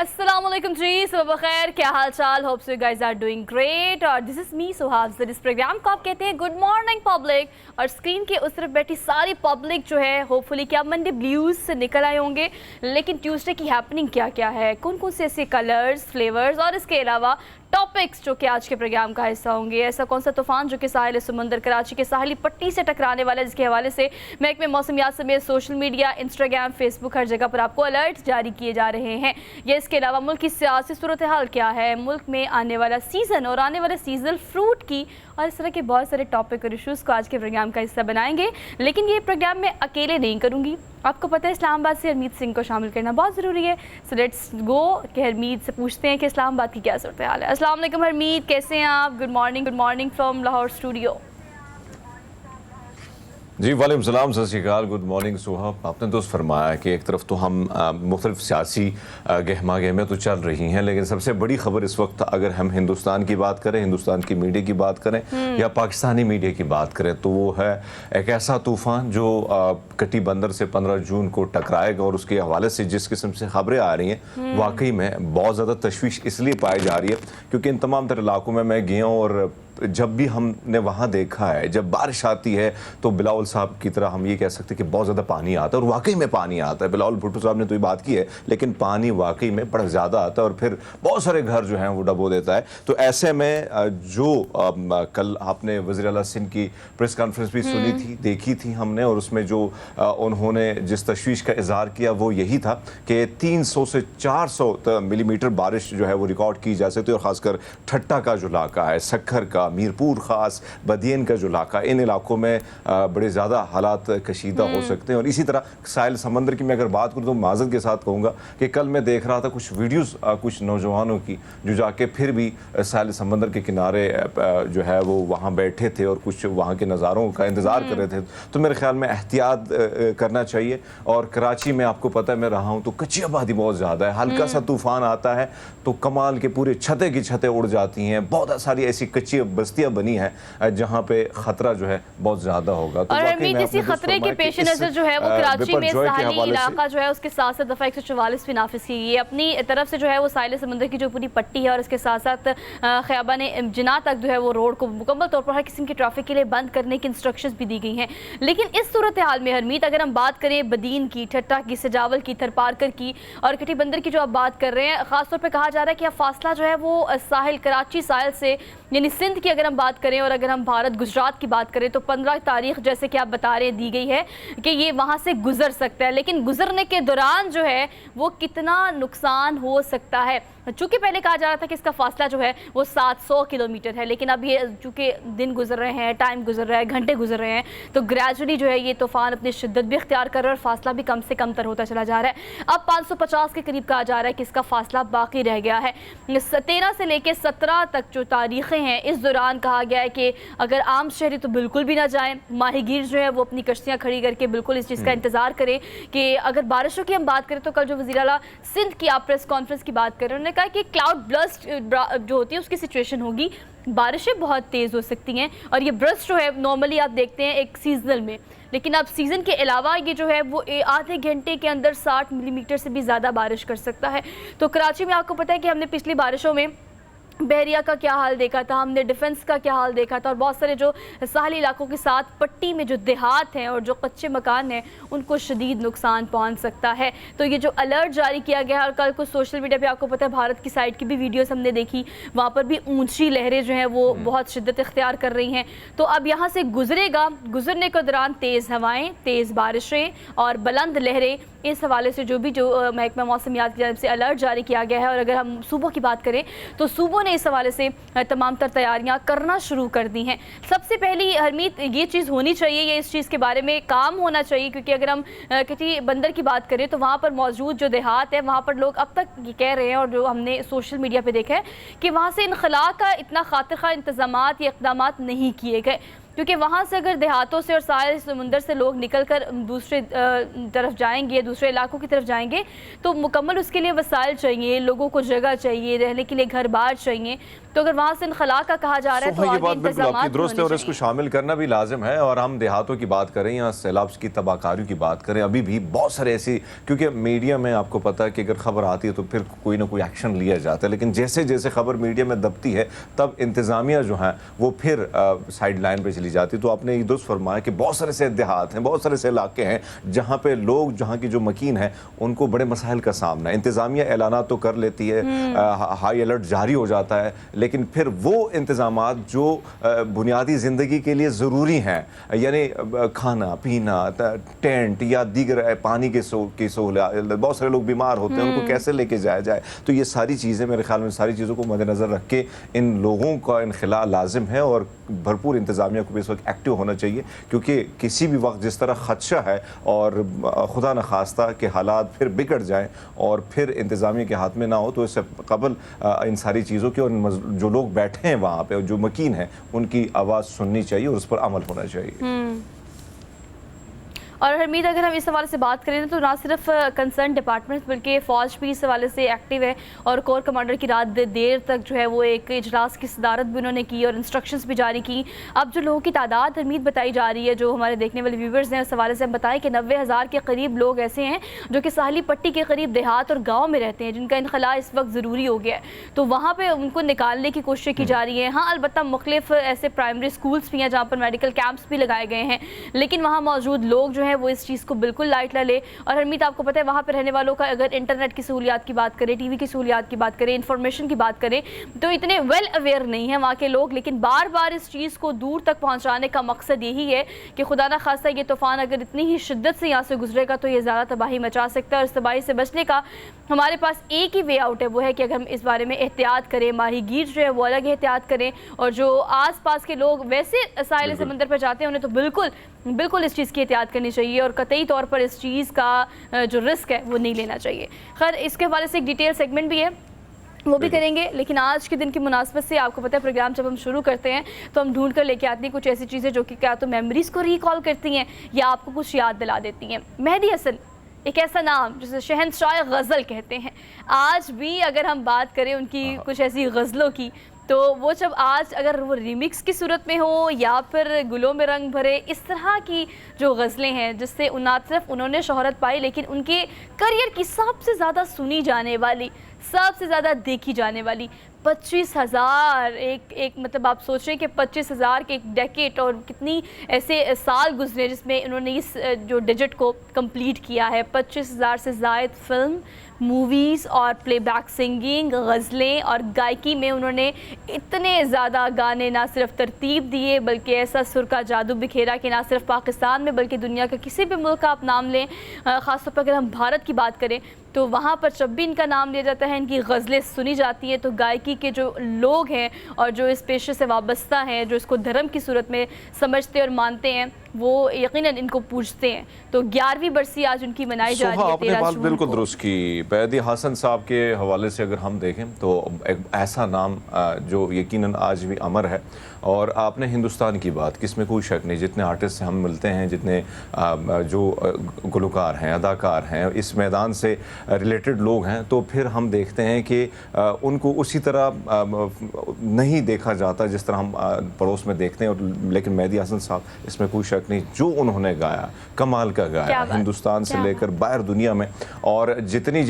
अस्सलामुअलैकुम जी, सुबह खैर, क्या हाल चाल। Hope so you guys are doing great. और दिस इज मी सुहास। इस प्रोग्राम को आप कहते हैं गुड मॉर्निंग पब्लिक। और स्क्रीन के उस तरफ बैठी सारी पब्लिक जो है, होपफुली क्या मंडे ब्लूज से निकल आए होंगे। लेकिन ट्यूसडे की हैपनिंग क्या क्या है, कौन कौन से ऐसे कलर्स, फ्लेवर्स और इसके अलावा टॉपिक्स जो कि आज के प्रोग्राम का हिस्सा होंगे। ऐसा कौन सा तूफान जो कि साहिल समंदर कराची के साहिली पट्टी से टकराने वाला है, जिसके हवाले से महकमे मौसमियात समेत सोशल मीडिया, इंस्टाग्राम, फेसबुक, हर जगह पर आपको अलर्ट जारी किए जा रहे हैं। ये इसके अलावा मुल्क की सियासी सूरत हाल क्या है, मुल्क में आने वाला सीज़न और आने वाले सीजनल फ्रूट की, और इस तरह के बहुत सारे टॉपिक और इशूज़ को आज के प्रोग्राम का हिस्सा बनाएंगे। लेकिन ये प्रोग्राम मैं अकेले नहीं करूँगी। आपको पता है इस्लामाबाद से हरमीत सिंह को शामिल करना बहुत ज़रूरी है। सो लेट्स गो कि हरमीत से पूछते हैं कि इस्लामाबाद की क्या सूरत हाल है। अस्सलाम वालेकुम हरमीत, कैसे हैं आप? Good morning from Lahore studio. जी वालेकुम सलाम, सत श्री अकाल, गुड मॉर्निंग सुहा। आपने दोस्त फरमाया कि एक तरफ तो हम मुख्तलिफ सियासी गहमा गहमियाँ तो चल रही हैं, लेकिन सबसे बड़ी खबर इस वक्त अगर हम हिंदुस्तान की बात करें, हिंदुस्तान की मीडिया की बात करें या पाकिस्तानी मीडिया की बात करें, तो वो है एक ऐसा तूफ़ान जो कटी बंदर से 15 जून को टकराएगा। और उसके हवाले से जिस किस्म से खबरें आ रही हैं, वाकई में बहुत ज़्यादा तशवीश इसलिए पाई जा रही है क्योंकि इन तमाम तरह इलाकों में मैं गया हूँ और जब भी हमने वहाँ देखा है, जब बारिश आती है तो बिलावल साहब की तरह हम ये कह सकते हैं कि बहुत ज़्यादा पानी आता है। और वाकई में पानी आता है, बिलावल भुट्टो साहब ने तो ये बात की है, लेकिन पानी वाकई में बड़ा ज़्यादा आता है और फिर बहुत सारे घर जो हैं वो डबो देता है। तो ऐसे में जो कल आपने वज़ीर आला सिंध की प्रेस कॉन्फ्रेंस भी सुनी थी, देखी थी हमने, और उसमें जो उन्होंने जिस तशवीश का इजहार किया वो यही था कि 300 से 400 मिलीमीटर बारिश जो है वो रिकॉर्ड की जा सकती है। और ख़ासकर ठट्टा का जो इलाका है, सक्खर का, मीरपुर खास, बदियन का जो इलाका, इन इलाकों में बड़े ज़्यादा हालात कशीदा हो सकते हैं। और इसी तरह साहिल समंदर की मैं अगर बात करूँ तो माज़रत के साथ कहूँगा कि कल मैं देख रहा था कुछ वीडियोस कुछ नौजवानों की जो जाके फिर भी साहिल समंदर के किनारे जो है वो वहाँ बैठे थे और कुछ वहाँ के नज़ारों का इंतज़ार कर रहे थे। तो मेरे ख्याल में एहतियात करना चाहिए। और कराची में आपको पता है मैं रहा हूँ तो कच्ची आबादी बहुत ज़्यादा है, हल्का सा तूफ़ान आता है तो कमाल के पूरे छतें की छतें उड़ जाती हैं। बहुत सारी ऐसी कच्ची बस्तियां बनी हैं जहां पे खतरा जो है बहुत ज्यादा होगा। तो और हरमीत, इसी खतरे के पेश नजर जो है वो कराची में साहिली इलाका जो है उसके साथ साथ दफा 144 भी नाफिज की है अपनी तरफ से, जो है वो साहिल समंदर की जो पूरी पट्टी है और इसके साथ साथ ख़याबान जिन्ना तक जो है वो रोड को मुकम्मल तौर पर हर किस्म की ट्रैफिक के लिए बंद करने की इंस्ट्रक्शंस भी दी गई हैं। लेकिन इस सूरत हाल में हरमीत, अगर हम बात करें बदीन की, ठट्टा की, सजावल की, थरपारकर की और कटी बंदर की जो आप बात कर रहे हैं, खासतौर पर कहा जा रहा है कि अब फासला जो है वो साहिल, कराची साहिल से यानी सिंध की अगर हम बात करें और अगर हम भारत गुजरात की बात करें तो 15 तारीख जैसे कि आप बता रहे दी गई है कि ये वहाँ से गुजर सकता है। लेकिन गुजरने के दौरान जो है वो कितना नुकसान हो सकता है, चूँकि पहले कहा जा रहा था कि इसका फासला जो है वो 700 किलोमीटर है, लेकिन अब ये चूँकि दिन गुजर रहे हैं, टाइम गुजर रहा है, घंटे गुजर रहे हैं, तो ग्रेजुअली जो है ये तूफ़ान अपनी शिद्दत भी इख्तियार कर रहा है और फासला भी कम से कम तर होता चला जा रहा है। अब 550 के करीब कहा जा रहा है कि इसका फासला बाकी रह गया है। 13 से लेकर 17 तक जो तारीखें हैं, इस दौरान कहा गया है कि अगर आम शहरी तो बिल्कुल भी ना जाएं, माहीगीर जो है वो अपनी कश्तियाँ खड़ी करके बिल्कुल इस चीज़ का इंतज़ार करें। कि अगर बारिशों की हम बात करें तो कल जो वज़ीर आला सिंध की आप प्रेस कॉन्फ्रेंस की बात करें, उन्होंने कहा कि क्लाउड ब्लस्ट जो होती है उसकी सिचुएशन होगी, बारिशें बहुत तेज़ हो सकती हैं। और ये ब्रस्ट जो है नॉर्मली आप देखते हैं एक सीजनल में, लेकिन अब सीज़न के अलावा ये जो है वो आधे घंटे के अंदर 60 मिलीमीटर से भी ज़्यादा बारिश कर सकता है। तो कराची में आपको पता है कि हमने पिछली बारिशों में बहरिया का क्या हाल देखा था, हमने डिफेंस का क्या हाल देखा था, और बहुत सारे जो साहली इलाकों के साथ पट्टी में जो देहात हैं और जो कच्चे मकान हैं उनको शदीद नुकसान पहुंच सकता है। तो ये जो अलर्ट जारी किया गया है, और कल को सोशल मीडिया पे आपको पता है भारत की साइड की भी वीडियोस हमने देखी, वहाँ पर भी ऊंची लहरें जो हैं वो बहुत शिद्दत इख्तियार कर रही हैं। तो अब यहाँ से गुजरेगा, गुजरने के दौरान तेज़ हवाएँ, तेज़ बारिशें और बुलंद लहरें, इस हवाले से जो महकमा मौसमियात की जानब से अलर्ट जारी किया गया है। और अगर हम सूबों की बात करें तो सूबों ने इस हवाले से तमाम तर तैयारियां करना शुरू कर दी हैं। सबसे पहली हरमीत ये चीज़ होनी चाहिए, ये इस चीज़ के बारे में काम होना चाहिए, क्योंकि अगर हम किसी बंदर की बात करें तो वहाँ पर मौजूद जो देहात है वहाँ पर लोग अब तक ये कह रहे हैं, और जो हमने सोशल मीडिया पर देखा है कि वहाँ से इनखला का इतना खातिर खा इंतजामात या इक़दाम नहीं किए गए, क्योंकि वहाँ से अगर देहातों से और साहिल समुंदर से लोग निकल कर दूसरे तरफ जाएंगे, दूसरे इलाकों की तरफ जाएंगे, तो मुकम्मल उसके लिए वसाइल चाहिए, लोगों को जगह चाहिए, रहने के लिए घर बार चाहिए। तो अगर वहाँ से इनखला का कहा जा रहा है तो ये आगे बात बिल्कुल आपकी दुरुस्त है और इसको चाहिए। शामिल करना भी लाजिम है। और हम देहातों की बात करें या सैलाब की तबाहकारियों की बात करें, अभी भी बहुत सारे ऐसी, क्योंकि मीडिया में आपको पता है कि अगर खबर आती है तो फिर कोई ना कोई एक्शन लिया जाता है, लेकिन जैसे जैसे खबर मीडिया में दबती है तब इंतजामिया जो है वो फिर साइड लाइन पर चली जाती है। तो आपने ये दुरुस्त फरमाया कि बहुत सारे से देहात हैं, बहुत सारे से इलाके हैं जहाँ पे लोग, जहाँ की जो मकीन है उनको बड़े मसाइल का सामना है। इंतजामिया ऐलाना तो कर लेती है, हाई अलर्ट जारी हो जाता है, लेकिन फिर वो इंतजामात जो बुनियादी ज़िंदगी के लिए ज़रूरी हैं, यानी खाना पीना, टेंट या दीगर पानी की सहूलियत, बहुत सारे लोग बीमार होते हैं, उनको कैसे लेके जाया जाए, तो ये सारी चीज़ें मेरे ख्याल में सारी चीज़ों को मद्देनज़र रख के इन लोगों का इनखला लाजिम है और भरपूर इंतजामिया को भी इस वक्त एक्टिव होना चाहिए, क्योंकि किसी भी वक्त जिस तरह खदशा है और खुदा न खास्ता के हालात फिर बिगड़ जाएँ और फिर इंतजामिया के हाथ में ना हो, तो इससे कबल इन सारी चीज़ों की और जो लोग बैठे हैं वहाँ पे और जो मकीन है उनकी आवाज़ सुननी चाहिए और उस पर अमल होना चाहिए। और हरमीत, अगर हम इस हवाले से बात करें तो ना सिर्फ कंसर्न डिपार्टमेंट बल्कि फ़ौज भी इस हवाले से एक्टिव है और कोर कमांडर की रात देर तक जो है वो एक इजलास की सदारत भी उन्होंने की और इंस्ट्रक्शंस भी जारी की। अब जो लोगों की तादाद हरमीत बताई जा रही है, जो हमारे देखने वाले व्यूवर्स हैं, उस हवाले से हम बताएं कि 90,000 के करीब लोग ऐसे हैं जो कि साहली पट्टी के करीब देहात और गाँव में रहते हैं, जिनका इनखला इस वक्त ज़रूरी हो गया है, तो वहाँ पर उनको निकालने की कोशिश की जा रही है। हाँ, अलबत्ता मुख्तलिफ ऐसे प्राइमरी स्कूल्स भी हैं जहाँ पर मेडिकल कैंप्स भी लगाए गए हैं, लेकिन वहाँ मौजूद लोग जो है वो इस चीज़ को बिल्कुल लाइट ना ले। और हरमीत, आपको पता है वहाँ पर रहने वालों का अगर इंटरनेट की सहूलियात की बात करें, टीवी की सहूलियात की बात करें, इंफॉर्मेशन की बात करें, तो इतने वेल अवेयर नहीं है वहाँ के लोग। लेकिन बार बार इस चीज़ को दूर तक पहुँचाने का मकसद यही है कि खुदा ना खास्ता ये तूफ़ान अगर इतनी ही शिद्दत से यहाँ से गुजरेगा तो ये ज़्यादा तबाही मचा सकता है। और इस तबाही से बचने का हमारे पास एक ही वे आउट है, वो है कि अगर हम इस बारे में एहतियात करें, माहीगीर जो है वो अलग एहतियात करें, और जो आस पास के लोग वैसे साहिल समंदर पर जाते हैं उन्हें तो बिल्कुल इस चीज़ की एहतियात करनी चाहिए और कतई तौर पर इस चीज़ का जो रिस्क है वो नहीं लेना चाहिए। खैर, इसके हवाले से एक डिटेल सेगमेंट भी है, वो भी करेंगे, लेकिन आज के दिन की मुनासबत से आपको पता है प्रोग्राम जब हम शुरू करते हैं तो हम ढूंढ कर लेके आते हैं कुछ ऐसी चीज़ें जो कि क्या तो मेमोरीज़ को रिकॉल करती हैं या आपको कुछ याद दिला देती हैं। मेहदी हसन एक ऐसा नाम जिसे शहंशाह गज़ल कहते हैं। आज भी अगर हम बात करें उनकी कुछ ऐसी गज़लों की, तो वो जब आज अगर वो रिमिक्स की सूरत में हो या फिर गुलों में रंग भरे, इस तरह की जो गज़लें हैं जिससे ना सिर्फ उन्होंने शोहरत पाई लेकिन उनके करियर की सबसे ज़्यादा सुनी जाने वाली, सबसे ज़्यादा देखी जाने वाली 25,000 एक मतलब आप सोच रहे हैं कि 25,000 के एक डेकेड और कितनी ऐसे साल गुजरे जिसमें उन्होंने इस जो डिजिट को कंप्लीट किया है। 25,000 से ज़ायद फिल्म, मूवीज़ और प्लेबैक सिंगिंग, गज़लें और गायकी में उन्होंने इतने ज़्यादा गाने ना सिर्फ तरतीब दिए बल्कि ऐसा सुर का जादू बिखेरा कि ना सिर्फ पाकिस्तान में बल्कि दुनिया के किसी भी मुल्क का आप नाम लें, ख़ासतौर पर अगर हम भारत की बात करें तो वहाँ पर जब भी इनका नाम लिया जाता है, इनकी गज़लें सुनी जाती हैं, तो गायकी के जो लोग हैं और जो इस पेशे से वाबस्ता हैं, जो इसको धर्म की सूरत में समझते और मानते हैं, वो यकीनन इनको पूछते हैं। तो 11वीं बरसी आज उनकी मनाई जा रही है। आपने बात बिल्कुल दुरुस्त की। मेहदी हसन साहब के हवाले से अगर हम देखें तो एक ऐसा नाम जो यकीनन आज भी अमर है। और आपने हिंदुस्तान की बात की, इसमें कोई शक नहीं, जितने आर्टिस्ट हम मिलते हैं, जितने जो गुलकार हैं, अदाकार हैं, इस मैदान से रिलेटेड लोग हैं, तो फिर हम देखते हैं कि उनको उसी तरह नहीं देखा जाता जिस तरह हम पड़ोस में देखते हैं। और लेकिन मेहदी हसन साहब, इसमें कोई शक नहीं, जो उन्होंने गाया कमाल का गाया, हिंदुस्तान से लेकर बाहर दुनिया में। और जितनी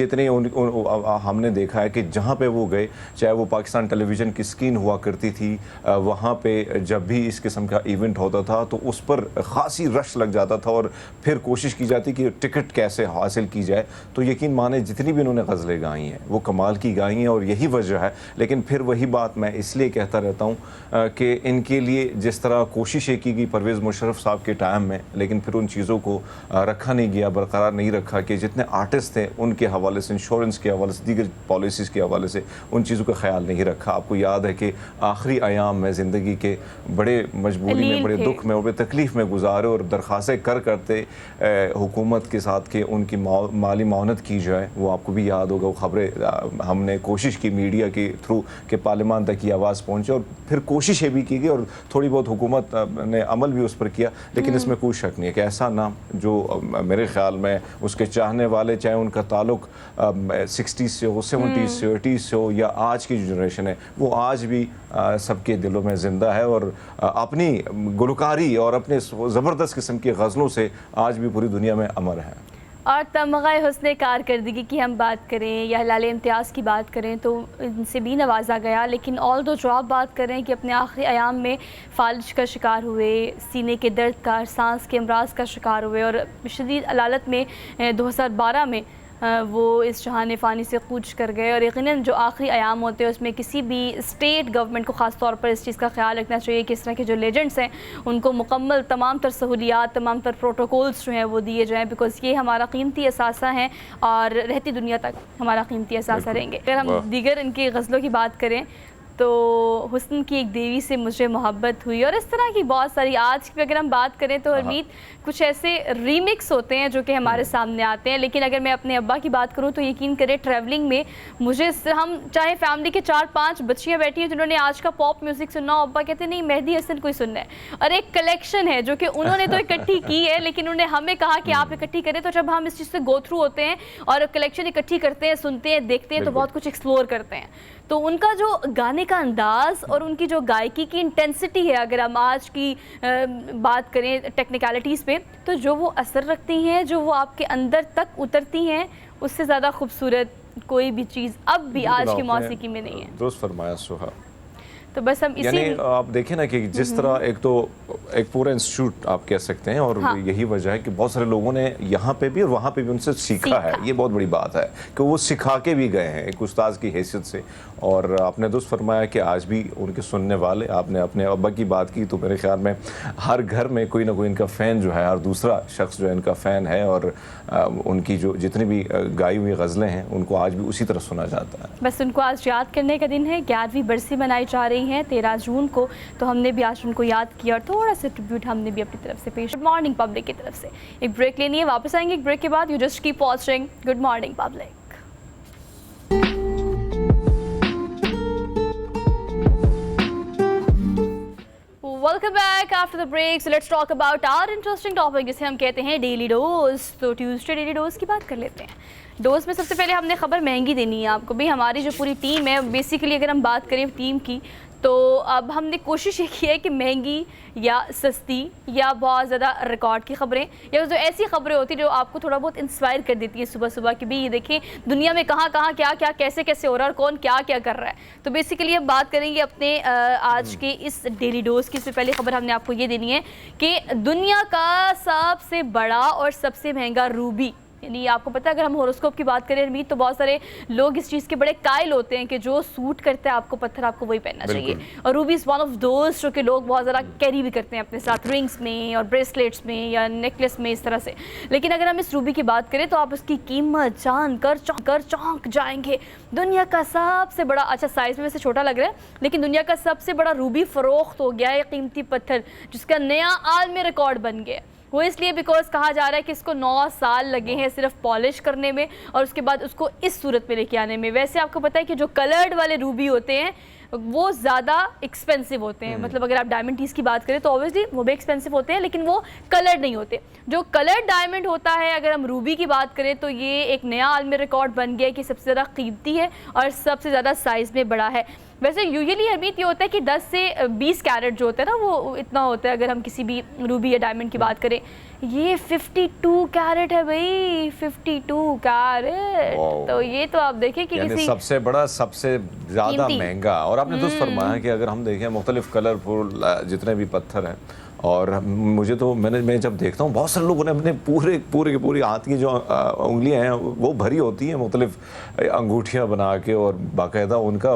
हमने देखा है कि जहाँ पे वो गए, चाहे वो पाकिस्तान टेलीविज़न की स्क्रीन हुआ करती थी, वहाँ पे जब भी इस किस्म का इवेंट होता था तो उस पर ख़ासी रश लग जाता था और फिर कोशिश की जाती कि टिकट कैसे हासिल की जाए। तो यकीन माने जितनी भी उन्होंने गज़लें गाई हैं वो कमाल की गाई हैं और यही वजह है। लेकिन फिर वही बात मैं इसलिए कहता रहता हूँ कि इनके लिए जिस तरह कोशिशें की गई परवेज़ मुशर्रफ साहब के टाइम में, लेकिन फिर उन चीज़ों को रखा नहीं गया, बरकरार नहीं रखा कि जितने आर्टिस्ट थे उनके हवाले से, इंश्योरेंस के हवाले से, दीगर पॉलिसीज़ के हवाले से उन चीज़ों का ख्याल नहीं रखा। आपको याद है कि आखिरी आयाम में ज़िंदगी के बड़े मजबूरी में, बड़े दुख में और बड़े तकलीफ़ में गुजारे और दरख्वास्तें करते हुकूमत के साथ कि उनकी माली माउनत की जाए। वो आपको भी याद होगा, वो ख़बरें हमने कोशिश की मीडिया के थ्रू कि पार्लियामान तक की आवाज़ पहुँचे और फिर कोशिशें भी की गई और थोड़ी बहुत हुकूमत ने अमल भी उस पर किया, लेकिन इसमें कोई शक नहीं है कि ऐसा नाम जो मेरे ख्याल में उसके चाहने वाले, चाहे उनका ताल्लुक 60 से हो, 70 से हो, 80 से हो, या आज की जो जनरेशन है, वो आज भी सबके दिलों में ज़िंदा है और अपनी गुलकारी और अपने ज़बरदस्त किस्म की गज़लों से आज भी पूरी दुनिया में अमर है। और तमग़ा हुस्न कारकर्दगी की हम बात करें या लाले इम्तियाज़ की बात करें तो इनसे भी नवाजा गया, लेकिन ऑल दो जो आप बात करें कि अपने आखिरी अयाम में फालिज का शिकार हुए, सीने के दर्द का, सांस के अमराज का शिकार हुए और शदीद अलालत में 2012 में वो इस जहान फ़ानी से कूच कर गए। और यकीनन जो आखिरी अयाम होते हैं उसमें किसी भी स्टेट गवर्नमेंट को ख़ास तौर पर इस चीज़ का ख्याल रखना चाहिए कि इस तरह के जो लेजेंड्स हैं उनको मुकम्मल तमाम तर सहूलियात, तमाम तर प्रोटोकॉल्स जो हैं वो दिए जाएँ, बिकॉज़ ये हमारा कीमती असासा हैं और रहती दुनिया तक हमारा कीमती असासा रहेंगे। अगर हम दीगर इनकी गज़लों की बात करें तो हुस्न की एक देवी से मुझे मोहब्बत हुई और इस तरह की बहुत सारी। आज की अगर हम बात करें तो हरमीत कुछ ऐसे रीमिक्स होते हैं जो कि हमारे सामने आते हैं, लेकिन अगर मैं अपने अब्बा की बात करूं तो यकीन करें ट्रैवलिंग में मुझे, हम चाहे फैमिली के 4-5 बच्चियां बैठी हैं जिन्होंने आज का पॉप म्यूज़िक सुनना, अब्बा कहते नहीं मेहदी हसन कोई सुनना है, और एक कलेक्शन है जो कि उन्होंने तो इकट्ठी की है लेकिन उन्होंने हमें कहा कि आप इकट्ठी करें। तो जब हम इस चीज़ से गो थ्रू होते हैं और कलेक्शन इकट्ठी करते हैं, सुनते हैं, देखते हैं तो बहुत कुछ एक्सप्लोर करते हैं। तो उनका जो गाने का अंदाज़ और उनकी जो गायकी की इंटेंसिटी है, अगर हम आज की बात करें टेक्निकलिटीज़ पे, तो जो वो असर रखती हैं, जो वो आपके अंदर तक उतरती हैं, उससे ज़्यादा खूबसूरत कोई भी चीज़ अब भी आज की मौसीकी में नहीं है। दुरुस्त फरमाया सुहा। तो बस हम इसी, यानी आप देखें ना कि जिस तरह एक पूरा इंस्टीट्यूट आप कह सकते हैं, और यही वजह है कि बहुत सारे लोगों ने यहाँ पे भी और वहाँ पे भी उनसे सीखा है। ये बहुत बड़ी बात है कि वो सिखा के भी गए हैं एक उस्ताद की हैसियत से। और आपने दुरुस्त फरमाया कि आज भी उनके सुनने वाले, आपने अपने अब्बा की बात की तो मेरे ख्याल में हर घर में कोई ना कोई इनका फ़ैन जो है, हर दूसरा शख्स जो है इनका फ़ैन है, और उनकी जो जितनी भी गाई हुई गज़लें हैं उनको आज भी उसी तरह सुना जाता है। बस उनको आज याद करने का दिन है, 11वीं बरसी मनाई जा रही है 13 जून को, तो हमने भी आज उनको याद किया और थोड़ा सा ट्रिब्यूट हमने भी अपनी तरफ से पेश। गुड मॉर्निंग पब्लिक की तरफ से एक ब्रेक लेनी है, वापस आएंगे एक ब्रेक के बाद। You just keep watching good morning public. Welcome back after the break. So let's talk about our interesting topic जिसे हम कहते हैं डेली डोज। तो ट्यूसडे डेली डोज की बात कर लेते हैं। डोज में सबसे पहले हमने खबर महंगी देनी है आपको भी। हमारी जो पूरी टीम है, बेसिकली अगर हम बात करें टीम की, तो अब हमने कोशिश ये की है कि महंगी या सस्ती या बहुत ज़्यादा रिकॉर्ड की खबरें, या जो ऐसी खबरें होती हैं जो आपको थोड़ा बहुत इंस्पायर कर देती है सुबह सुबह कि भाई ये देखें दुनिया में कहाँ कहाँ क्या क्या कैसे कैसे हो रहा है और कौन क्या क्या कर रहा है। तो बेसिकली हम बात करेंगे अपने आज के इस डेली डोज की। इससे पहले खबर हमने आपको ये देनी है कि दुनिया का सबसे बड़ा और सबसे महंगा रूबी, यानी आपको पता है अगर हम होरोस्कोप की बात करें अरमीत, तो बहुत सारे लोग इस चीज़ के बड़े कायल होते हैं कि जो सूट करता है आपको पत्थर आपको वही पहनना चाहिए, और Ruby is one of those जो कि लोग बहुत ज़्यादा कैरी भी करते हैं अपने साथ रिंग्स में और ब्रेसलेट्स में या नेकलेस में इस तरह से। लेकिन अगर हम इस रूबी की बात करें तो आप उसकी कीमत जान कर चौंक जाएंगे। दुनिया का सबसे बड़ा, अच्छा साइज़ में वैसे छोटा लग रहा है, लेकिन दुनिया का सबसे बड़ा रूबी फ़रोख्त हो गया है, कीमती पत्थर जिसका नया आलमी रिकॉर्ड बन गया। वो इसलिए बिकॉज कहा जा रहा है कि इसको 9 साल लगे हैं सिर्फ पॉलिश करने में और उसके बाद उसको इस सूरत में लेके आने में। वैसे आपको पता है कि जो कलर्ड वाले रूबी होते हैं वो ज़्यादा एक्सपेंसिव होते हैं, मतलब अगर आप डायमंड टीज़ की बात करें तो ऑब्वियसली वो भी एक्सपेंसिव होते हैं, लेकिन वो कलर्ड नहीं होते। जो कलर्ड डायमंड होता है, अगर हम रूबी की बात करें तो ये एक नया आलमी रिकॉर्ड बन गया है कि सबसे ज़्यादा कीमती है और सबसे ज़्यादा साइज़ में बड़ा है। वैसे यूजुअली हरमीत ये होता है कि 10 से 20 कैरेट जो होता है ना वो इतना होता है अगर हम किसी भी रूबी या डायमंड की बात करें। ये 52 कैरेट है भाई, 52 कैरेट। तो ये तो आप देखें कि किसी सबसे बड़ा, सबसे ज़्यादा महंगा। और आपने दुरुस्त फरमाया कि अगर हम देखें मुख्तलिफ कलरफुल जितने भी पत्थर हैं, और मुझे तो मैं जब देखता हूँ बहुत सारे लोगों ने अपने पूरे हाथ की जो उंगलियां हैं वो भरी होती हैं मुख्तलिफ अंगूठियाँ बना के, और बाकायदा उनका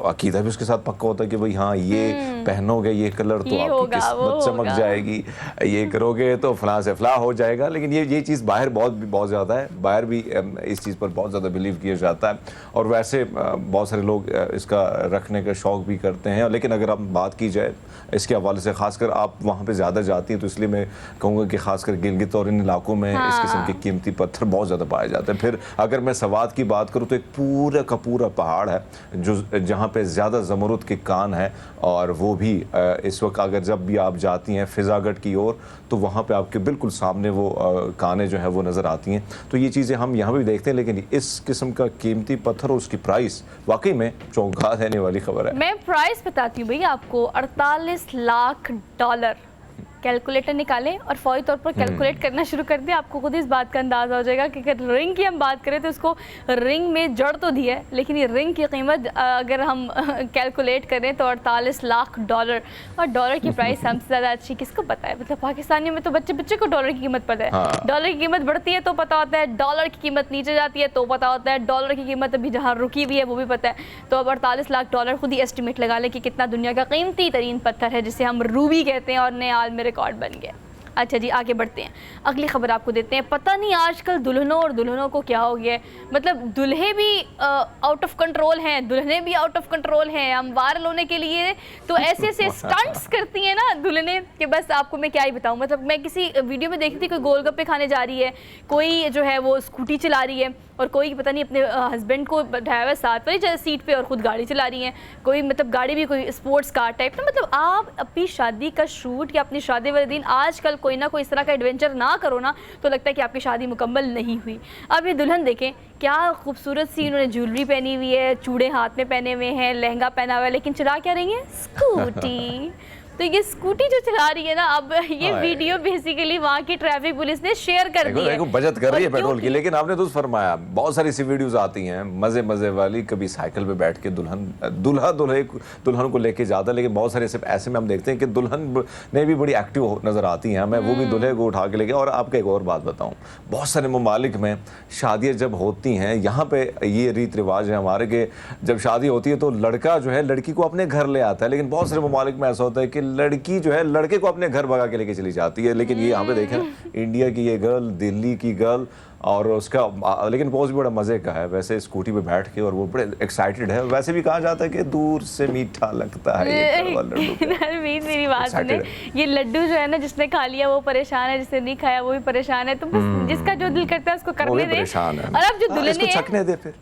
अकीदा भी उसके साथ पक्का होता है कि भाई हाँ ये पहनोगे ये कलर तो आपकी किस्मत चमक जाएगी, ये करोगे तो फलां से फलां हो जाएगा। लेकिन ये चीज़ बाहर बहुत ज़्यादा है, बाहर भी इस चीज़ पर बहुत ज़्यादा बिलीव किया जाता है, और वैसे बहुत सारे लोग इसका रखने का शौक़ भी करते हैं। लेकिन अगर हम बात की जाए इसके हवाले से, ख़ासकर आप वहाँ वहाँ पे ज़्यादा जाती हैं, तो इसलिए मैं कहूँगा कि खासकर गिलगित और इन इलाकों में इस किस्म के कीमती पत्थर बहुत ज़्यादा पाए जाते हैं। फिर अगर मैं सवात की बात करूँ तो एक पूरा का पूरा पहाड़ है जो जहाँ पे ज़्यादा ज़मरुद के कान है, और वो भी इस वक्त अगर जब भी आप जाती हैं फिजागढ़ की ओर तो वहाँ पे आपके बिल्कुल सामने वो कानें जो है वो नज़र आती हैं। तो ये चीज़ें हम यहाँ भी देखते हैं, लेकिन इस किस्म का कीमती पत्थर और उसकी प्राइस वाकई में चौंका देने वाली खबर है। मैं प्राइस बताती हूँ भैया आपको, 48 लाख डॉलर। कैलकुलेटर निकालें और फौरी तौर पर कैलकुलेट करना शुरू कर दें, आपको खुद इस बात का अंदाज़ा हो जाएगा कि अगर रिंग की हम बात करें तो इसको रिंग में जड़ तो दी है, लेकिन ये रिंग की कीमत अगर हम कैलकुलेट करें तो 48 लाख डॉलर। और डॉलर की प्राइस हमसे ज़्यादा अच्छी किसको पता है? मतलब पाकिस्तानियों में तो बच्चे बच्चे को डॉलर की कीमत पता है। हाँ। डॉलर की कीमत बढ़ती है तो पता होता है, डॉलर की कीमत नीचे जाती है तो पता होता है, डॉलर की कीमत अभी जहाँ रुकी हुई है वो भी पता है। तो अब 48 लाख डॉलर खुद ही एस्टिमेट लगा लें कि कितना दुनिया का कीमती तरीन पत्थर है जिसे हम रूबी कहते हैं, और नए आल में रिकॉर्ड बन गया। अच्छा जी, आगे बढ़ते हैं, अगली खबर आपको देते हैं। पता नहीं आजकल दुल्हनों और दुल्हनों को क्या हो गया है, मतलब दुल्हे भी आउट ऑफ कंट्रोल हैं, दुल्हने भी आउट ऑफ कंट्रोल हैं। हम वायरल होने के लिए तो ऐसे ऐसे स्टंट्स करती हैं ना दुल्हने कि बस आपको मैं क्या ही बताऊं। मतलब मैं किसी वीडियो में देखी थी, कोई गोलगप्पे खाने जा रही है, कोई जो है वो स्कूटी चला रही है, और कोई पता नहीं अपने हस्बैंड को बैठाया हुआ साथ वाली सीट पे और खुद गाड़ी चला रही हैं। कोई मतलब गाड़ी भी कोई स्पोर्ट्स कार टाइप ना। मतलब आप अपनी शादी का शूट या अपनी शादी वाले दिन आजकल कोई ना कोई इस तरह का एडवेंचर ना करो ना, तो लगता है कि आपकी शादी मुकम्मल नहीं हुई। अब ये दुल्हन देखें, क्या खूबसूरत सी इन्होंने ज्वेलरी पहनी हुई है, चूड़े हाथ में पहने हुए हैं, लहंगा पहना हुआ है, लेकिन चला क्या रही है? स्कूटी। तो ये स्कूटी जो चला रही है ना, अब ये वीडियो बेसिकली वहाँ की ट्रैफिक पुलिस ने शेयर कर दी है। बचत कर रही है पेट्रोल की, लेकिन आपने तो फरमाया बहुत सारी सी वीडियोस आती हैं मजे मजे वाली, कभी साइकिल पे बैठ के दुल्हन को लेके जाता है, लेकिन बहुत सारे ऐसे में हम देखते हैं कि दुल्हन ने भी बड़ी एक्टिव नजर आती हैं, मैं वो भी दुल्हे को उठा के लेके। और आपको एक और बात बताऊं, बहुत सारे ममालिक में शादियां जब होती हैं, यहाँ पे ये रीत रिवाज है हमारे के जब शादी होती है तो लड़का जो है लड़की को अपने घर ले आता है, लेकिन बहुत सारे ममालिक में ऐसा होता है कि लड़की जो है लड़के को अपने घर भगा के लेके चली जाती है। लेकिन ये यहाँ पे देखें, इंडिया की ये गर्ल, दिल्ली की गर्ल, और उसका लेकिन बहुत भी बड़ा मजे का है वैसे, स्कूटी पे बैठ के, और वो बड़े एक्साइटेड है। वैसे भी कहा जाता है कि दूर से मीठा लगता है ये नरवीन, मेरी बात सुने, ये लड्डू जो है ना, जिसने खा लिया वो परेशान है, जिसने नहीं खाया वो भी परेशान है। तो बस जिसका जो दिल करता है उसको करने दे। और अब जो दुल्हने चखने दे फिर,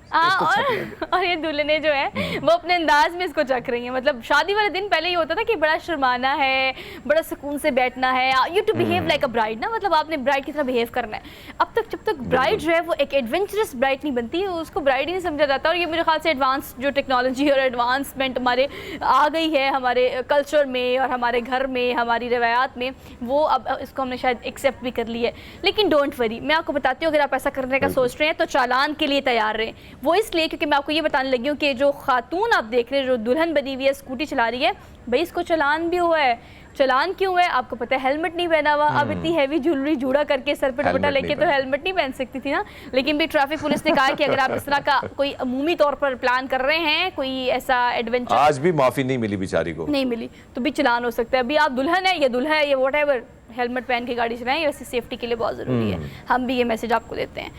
और ये दुल्हने जो है वो अपने अंदाज में इसको चख रही है। मतलब शादी वाले दिन पहले ये होता था कि बड़ा शर्माना है, बड़ा सुकून से बैठना है, you to behave like a bride ना, मतलब आपने ब्राइड की तरह बिहेव करना है। अब तक जब तक ब्राइड जो है वो एक एडवेंचरस ब्राइड नहीं बनती, उसको ब्राइड ही नहीं समझा जाता। और ये मेरे ख्याल से एडवांस जो टेक्नोलॉजी और एडवांसमेंट हमारे आ गई है हमारे कल्चर में और हमारे घर में, हमारी रवायात में, वो अब इसको हमने शायद एक्सेप्ट भी कर ली है। लेकिन डोंट वरी, मैं आपको बताती हूँ, अगर आप ऐसा करने का सोच रहे हैं तो चालान के लिए तैयार रहें। वो इसलिए क्योंकि मैं आपको ये बताने लगी हूँ कि जो खातून आप देख रहे हैं, जो दुल्हन बनी हुई है, स्कूटी चला रही है, भाई इसको चालान भी हुआ है। चालान क्यों है? आपको पता है, हेलमेट नहीं पहना हुआ। अब इतनी हैवी ज्वेलरी जूड़ा करके सर पे दुपट्टा लेके तो हेलमेट नहीं पहन सकती थी ना। लेकिन भी ट्रैफिक पुलिस ने कहा कि अगर आप इस तरह का कोई अमूमी तौर पर प्लान कर रहे हैं, कोई ऐसा एडवेंचर, आज भी माफी नहीं मिली बेचारी को, नहीं मिली, तो भी चालान हो सकता है। अभी आप दुल्हन है, ये दुल्हा है, ये व्हाटएवर, हेलमेट पहन के गाड़ी चलाएं, वैसे सेफ्टी के लिए बहुत ज़रूरी है। हम भी ये मैसेज आपको देते हैं।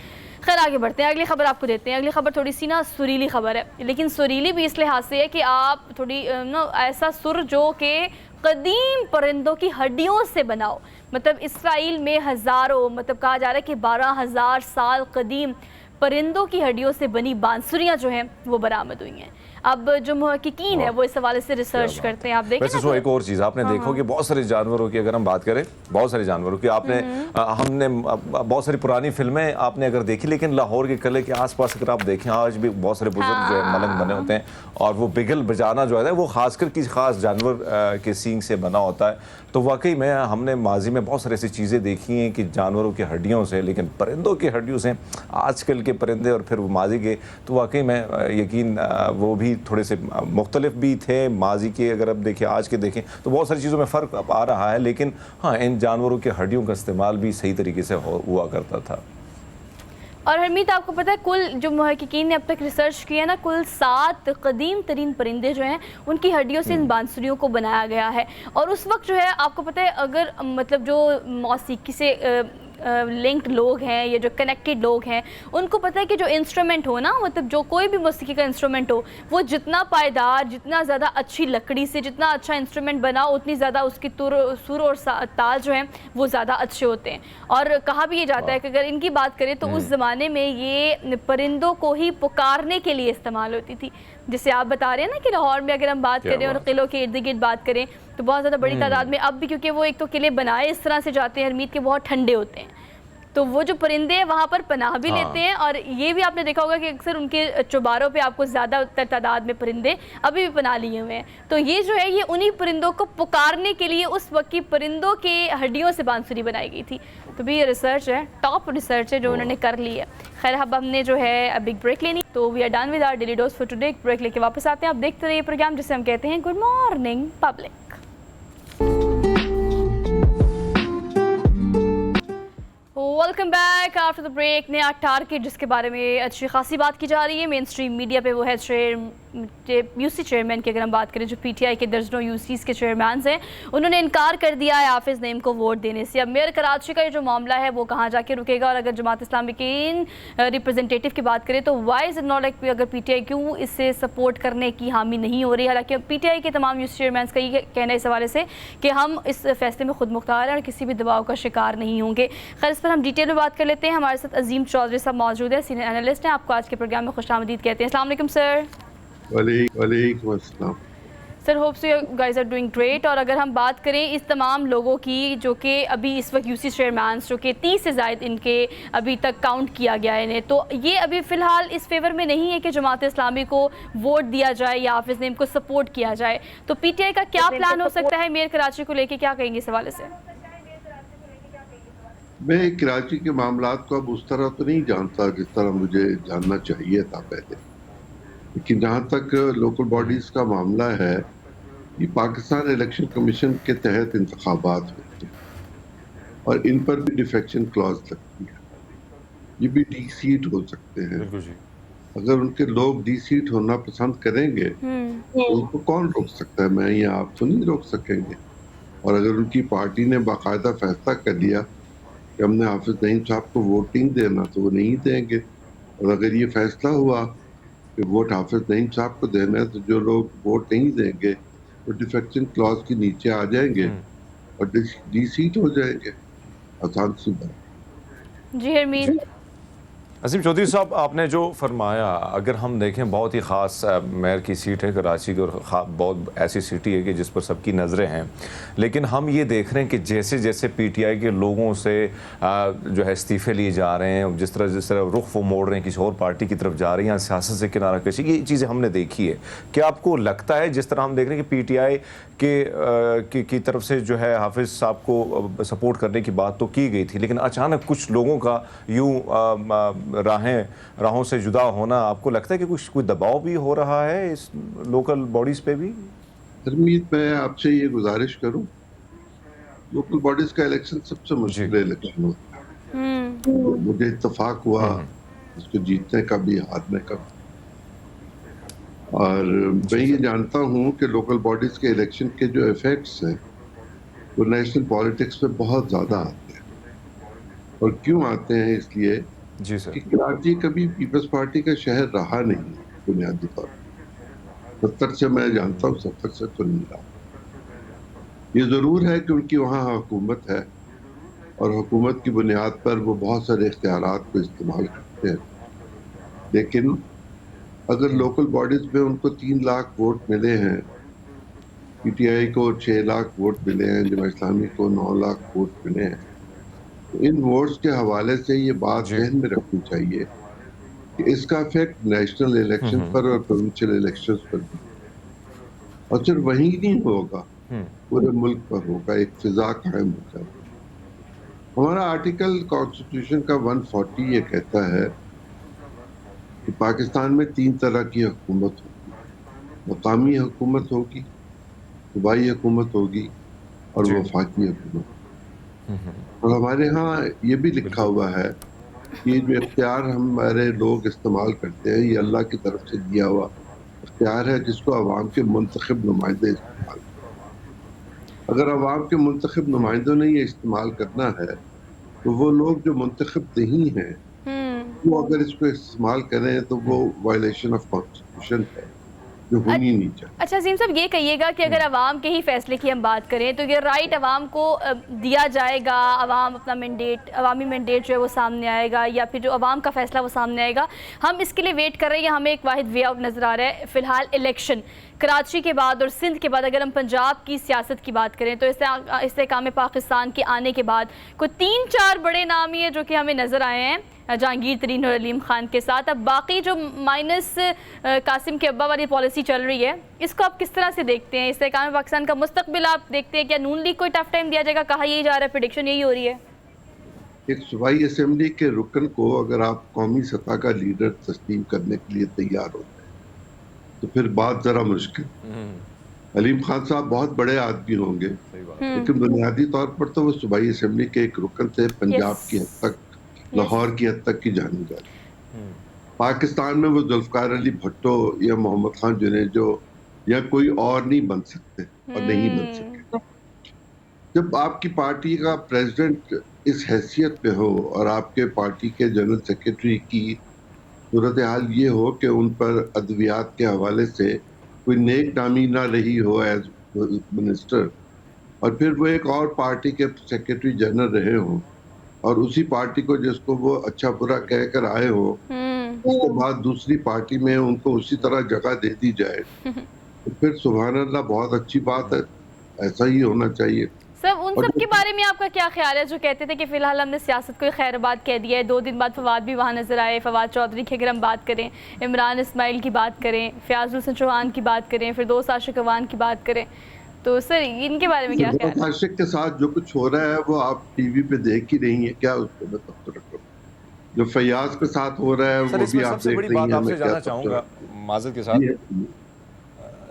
खैर आगे बढ़ते हैं, अगली खबर आपको देते हैं। अगली खबर थोड़ी सी ना सुरीली खबर है, लेकिन सुरीली भी इस लिहाज से है कि आप थोड़ी ना ऐसा सुर जो कि कदीम परिंदों की हड्डियों से बनाओ। मतलब इसराइल में हज़ारों, मतलब कहा जा रहा है कि 12,000 साल कदीम परिंदों की हड्डियों से बनी बांसुरियाँ जो हैं वो बरामद हुई हैं। अब जो मुहक्किकीन है वो इस हवाले से रिसर्च करते हैं। आप देखें वैसे तो एक और चीज़ आपने देखो कि बहुत सारे जानवरों की अगर हम बात करें, बहुत सारे जानवरों की आपने हमने बहुत सारी पुरानी फिल्में आपने अगर देखी, लेकिन लाहौर के किले के आसपास अगर आप देखें, आज भी बहुत सारे बुजुर्ग जो है मलंग बने होते हैं, और वो बिगल बजाना जो है वो खासकर किसी खास जानवर के सींग से बना होता है। तो वाकई में हमने माजी में बहुत सारी ऐसी चीज़ें देखी हैं कि जानवरों की हड्डियों से, लेकिन परिंदों की हड्डियों से आजकल के परिंदे और फिर वो माजी के, तो वाकई में यकीन वो भी थोड़े से मुख्तलिफ भी थे माजी के। अगर अब देखें आज के देखें तो बहुत सारी चीज़ों में फ़र्क आ रहा है, लेकिन हाँ इन जानवरों की हड्डियों का इस्तेमाल भी सही तरीके से हुआ करता था। और हरमीत, आपको पता है कुल जो मुहक्किकीन ने अब तक रिसर्च किया ना, कुल 7 कदीम तरीन परिंदे जो हैं उनकी हड्डियों से इन बांसुरियों को बनाया गया है। और उस वक्त जो है आपको पता है, अगर मतलब जो मौसीकी से लिंक्ड लोग हैं, ये जो कनेक्टेड लोग हैं, उनको पता है कि जो इंस्ट्रूमेंट हो ना, मतलब जो कोई भी मौसीकी का इंस्ट्रूमेंट हो, वो जितना पायदार, जितना ज़्यादा अच्छी लकड़ी से जितना अच्छा इंस्ट्रूमेंट बना, उतनी ज़्यादा उसकी सुर और ताल जो हैं वो ज़्यादा अच्छे होते हैं। और कहा भी ये जाता है कि अगर इनकी बात करें तो उस ज़माने में ये परिंदों को ही पुकारने के लिए इस्तेमाल होती थी। जैसे आप बता रहे हैं ना कि लाहौर में अगर हम बात करें और किलों के इर्द गिर्द बात करें तो बहुत ज़्यादा बड़ी तादाद में अब भी, क्योंकि वो एक तो किले बनाए इस तरह से जाते हैं हरमीत के, बहुत ठंडे होते हैं, तो वो जो परिंदे हैं वहाँ पर पनाह भी लेते हैं। और ये भी आपने देखा होगा कि अक्सर उनके चौबारों पे आपको ज़्यादा तादाद में परिंदे अभी भी पनाह लिए हुए हैं। तो ये जो है ये उन्हीं परिंदों को पुकारने के लिए उस वक्त की परिंदों के हड्डियों से बांसुरी बनाई गई थी। तो भी ये रिसर्च है, टॉप रिसर्च है जो उन्होंने कर ली है। खैर अब हमने जो है बिग ब्रेक लेनी, तो we are done with our daily dose for today. Break लेके वापस आते हैं। आप देखते रहिए प्रोग्राम जिसे हम कहते हैं good morning public. Welcome back after the break. नया टारगेट जिसके बारे में अच्छी खासी बात की जा रही है मेन स्ट्रीम मीडिया पे, वो है यूसी चेयरमैन की। अगर हम बात करें जो पीटीआई के दर्जनों यूसीज के चेयरमैन हैं, उन्होंने इनकार कर दिया है हाफिज़ नईम को वोट देने से। अब मेयर कराची का ये जो मामला है वो कहाँ जाके रुकेगा? और अगर जमात इस्लामी के इन रिप्रेजेंटेटिव की बात करें तो why is it not like, अगर पीटीआई क्यों इससे सपोर्ट करने की हामी नहीं हो रही? हालांकि पीटीआई के तमाम यूसी चेयरमैन का ये कहना है इस हवाले से कि हम इस फैसले में खुद मुख्तार हैं और किसी भी दबाव का शिकार नहीं होंगे। खैर इस पर हम डिटेल में बात कर लेते हैं। हमारे साथ अजीम चौधरी साहब मौजूद है, सीनियर एनालिस्ट हैं। आपको आज के प्रोग्राम में खुशामदीद कहते हैं। अस्सलाम वालेकुम सर। वालेकुम अस्सलाम sir, hope so you guys are doing great. और अगर हम बात करें इस तमाम लोगों की जो कि अभी इस वक्त यूसी चेयरमैन जो कि 30 से ज़ायद इनके अभी तक काउंट किया गया है इन्हें, तो ये अभी फ़िलहाल इस फेवर में नहीं है कि जमात इस्लामी को वोट दिया जाए या हाफिज़ नईम को सपोर्ट किया जाए। तो पीटीआई का क्या प्लान हो सकता है मेयर कराची को लेके, क्या कहेंगे इस हवाले से? मैं कराची के मामलात को अब उस तरह तो नहीं जानता जिस तरह मुझे जानना चाहिए था पहले, लेकिन जहाँ तक लोकल बॉडीज का मामला है, ये पाकिस्तान इलेक्शन कमीशन के तहत इंतखाबात होते हैं और इन पर भी डिफेक्शन क्लॉज लगती है। ये भी डी सीट हो सकते हैं। अगर उनके लोग डी सीट होना पसंद करेंगे तो उनको कौन रोक सकता है? मैं या आप तो नहीं रोक सकेंगे। और अगर उनकी पार्टी ने बाकायदा फैसला कर लिया कि हमने हाफिज नईम साहब को वोटिंग देना, तो वो नहीं देंगे। और अगर ये फैसला हुआ कि वोट हाफिज नईम साहब को देना है, तो जो लोग वोट नहीं देंगे वो डिफेक्शन क्लॉज के नीचे आ जाएंगे और डी सीट हो जाएंगे। आसान सी बात। जी हरमीत। अजीम चौधरी साहब, आपने जो फरमाया, अगर हम देखें बहुत ही ख़ास मेयर की सीट है कराची की और बहुत ऐसी सिटी है कि जिस पर सबकी नज़रें हैं, लेकिन हम ये देख रहे हैं कि जैसे जैसे पीटीआई के लोगों से जो है इस्तीफ़े लिए जा रहे हैं, जिस तरह रुख वो मोड़ रहे हैं, किसी और पार्टी की तरफ जा रही हैं, सियासत से किनारा कशी, ये चीज़ें हमने देखी है। क्या आपको लगता है जिस तरह हम देख रहे हैं कि पीटीआई की तरफ से जो है हाफिज़ साहब को सपोर्ट करने की बात तो की गई थी, लेकिन अचानक कुछ लोगों का यूँ राहों से जुदा होना, आपको लगता है कि कुछ कोई दबाव भी हो रहा है इस लोकल बॉडीज पे भी? हरमीत, मैं आपसे ये गुजारिश करूं, लोकल बॉडीज का इलेक्शन सबसे मुश्किल इलेक्शन होता है। मुझे इत्तेफाक हुआ इसको जीतने का भी, हारने का भी। और मैं ये जानता हूँ कि लोकल बॉडीज के इलेक्शन के जो इफेक्ट्स हैं वो नेशनल पॉलिटिक्स पे बहुत ज़्यादा आते हैं। और क्यों आते हैं? इसलिए जी सर, कि कराची कभी पीपल्स पार्टी का शहर रहा नहीं बुनियादी तौर पर। 70 से मैं जानता हूँ, 70 से तो नहीं रहा। ये ज़रूर है कि उनकी वहाँ हुकूमत है और हुकूमत की बुनियाद पर वो बहुत सारे इख्तियारात को इस्तेमाल करते हैं, लेकिन अगर लोकल बॉडीज में उनको 3 लाख वोट मिले हैं, पीटीआई को 6 लाख वोट मिले हैं, जमात इस्लामी को 9 लाख वोट मिले हैं, तो इन वोट्स के हवाले से ये बात ज़हन में रखनी चाहिए कि इसका इफेक्ट नेशनल इलेक्शन पर और प्रोविंशियल इलेक्शन पर भी, और सिर्फ वहीं नहीं होगा, पूरे मुल्क पर होगा। एक फिजा कायम हो जाएगी। हमारा आर्टिकल कॉन्स्टिट्यूशन का 140 ये कहता है कि पाकिस्तान में 3 तरह की हुकूमत होगी। मकामी हुकूमत होगी, सूबाई हुकूमत होगी और वफाकी हुकूमत। और हमारे यहाँ ये भी लिखा हुआ है कि जो इख्तियार हमारे लोग इस्तेमाल करते हैं, ये अल्लाह की तरफ से दिया हुआ इख्तियार है, जिसको अवाम के मुंतखब नुमाइंदे इस्तेमाल करें। अगर अवाम के मुंतखब नुमाइंदों ने ये इस्तेमाल करना है तो वो लोग जो मुंतखब नहीं हैं वो अगर इसको इस्तेमाल करें तो वो वायलेशन ऑफ कॉन्स्टिट्यूशन है जो होनी नहीं चाहिए। अच्छा अजीम साहब, ये कहिएगा कि अगर अवाम के ही फैसले की हम बात करें तो ये राइट अवाम को दिया जाएगा, अवाम अपना मैंडेट, अवामी मैंडेट जो है वो सामने आएगा, या फिर जो अवाम का फैसला वो सामने आएगा? हम इसके लिए वेट कर रहे हैं या हमें एक वाहिद वे आउट नज़र आ रहा है? फ़िलहाल इलेक्शन कराची के बाद और सिंध के बाद, अगर हम पंजाब की सियासत की बात करें तो इस्तेहकाम पाकिस्तान के आने के बाद कोई 3-4 बड़े नाम ही है जो कि हमें नज़र आए हैं, जहांगीर तरीन और अलीम खान के साथ। अब बाकी जो माइनस कासिम के अब्बा वाली पॉलिसी चल रही है, इसको आप किस तरह से देखते हैं? इस्तेहकाम पाकिस्तान का मुस्तकबिल आप देखते हैं? क्या नून लीग को टफ टाइम दिया जाएगा? कहा यही जा रहा है, प्रेडिक्शन यही हो रही है? एक सूबाई असेंबली के रुकन को अगर आप कौमी सतह का लीडर तस्लीम करने के लिए तैयार होते हैं तो फिर बात जरा मुश्किल। अलीम खान साहब बहुत बड़े आदमी होंगे, लेकिन बुनियादी तौर पर तो वो सूबाई असेंबली के एक रुकन थे, पंजाब की हद तक, लाहौर की हद तक की जानी जाती। पाकिस्तान में वो जुल्फकार अली भट्टो या मोहम्मद खान जुनेजो या कोई और नहीं बन सकते और नहीं बन सके। जब आपकी पार्टी का प्रेसिडेंट इस हैसियत पे हो और आपके पार्टी के जनरल सेक्रेटरी की सूरत हाल ये हो कि उन पर अद्वियात के हवाले से कोई नेक नामी ना रही हो एज मिनिस्टर, और फिर वो एक और पार्टी के सेक्रेटरी जनरल रहे हों और उसी पार्टी को जिसको वो अच्छा बुरा कहकर आए हो उसके बाद दूसरी पार्टी में उनको उसी तरह जगह दे दी जाए, तो फिर सुभान अल्लाह, बहुत अच्छी बात है, ऐसा ही होना चाहिए। सर उन सब के बारे में आपका क्या ख्याल है जो कहते थे कि फिलहाल हमने सियासत को खैरबाद कह दिया है? 2 दिन बाद फवाद भी वहाँ नजर आए, फवाद चौधरी की अगर हम बात करें, इमरान इस्माइल की बात करें, फयाजुल हसन चौहान की बात करें, फिर दोस्त आशिक अवान की बात करें, तो सर इनके बारे में क्या ख्याल है? आशिक के साथ जो कुछ हो रहा है वो आप टीवी पे देख ही रही है, क्या उसको मैं तब तक जो फैयाज के साथ हो रहा है वो भी आप देख रही हैं। आपसे जानना चाहूँगा माज़रत के साथ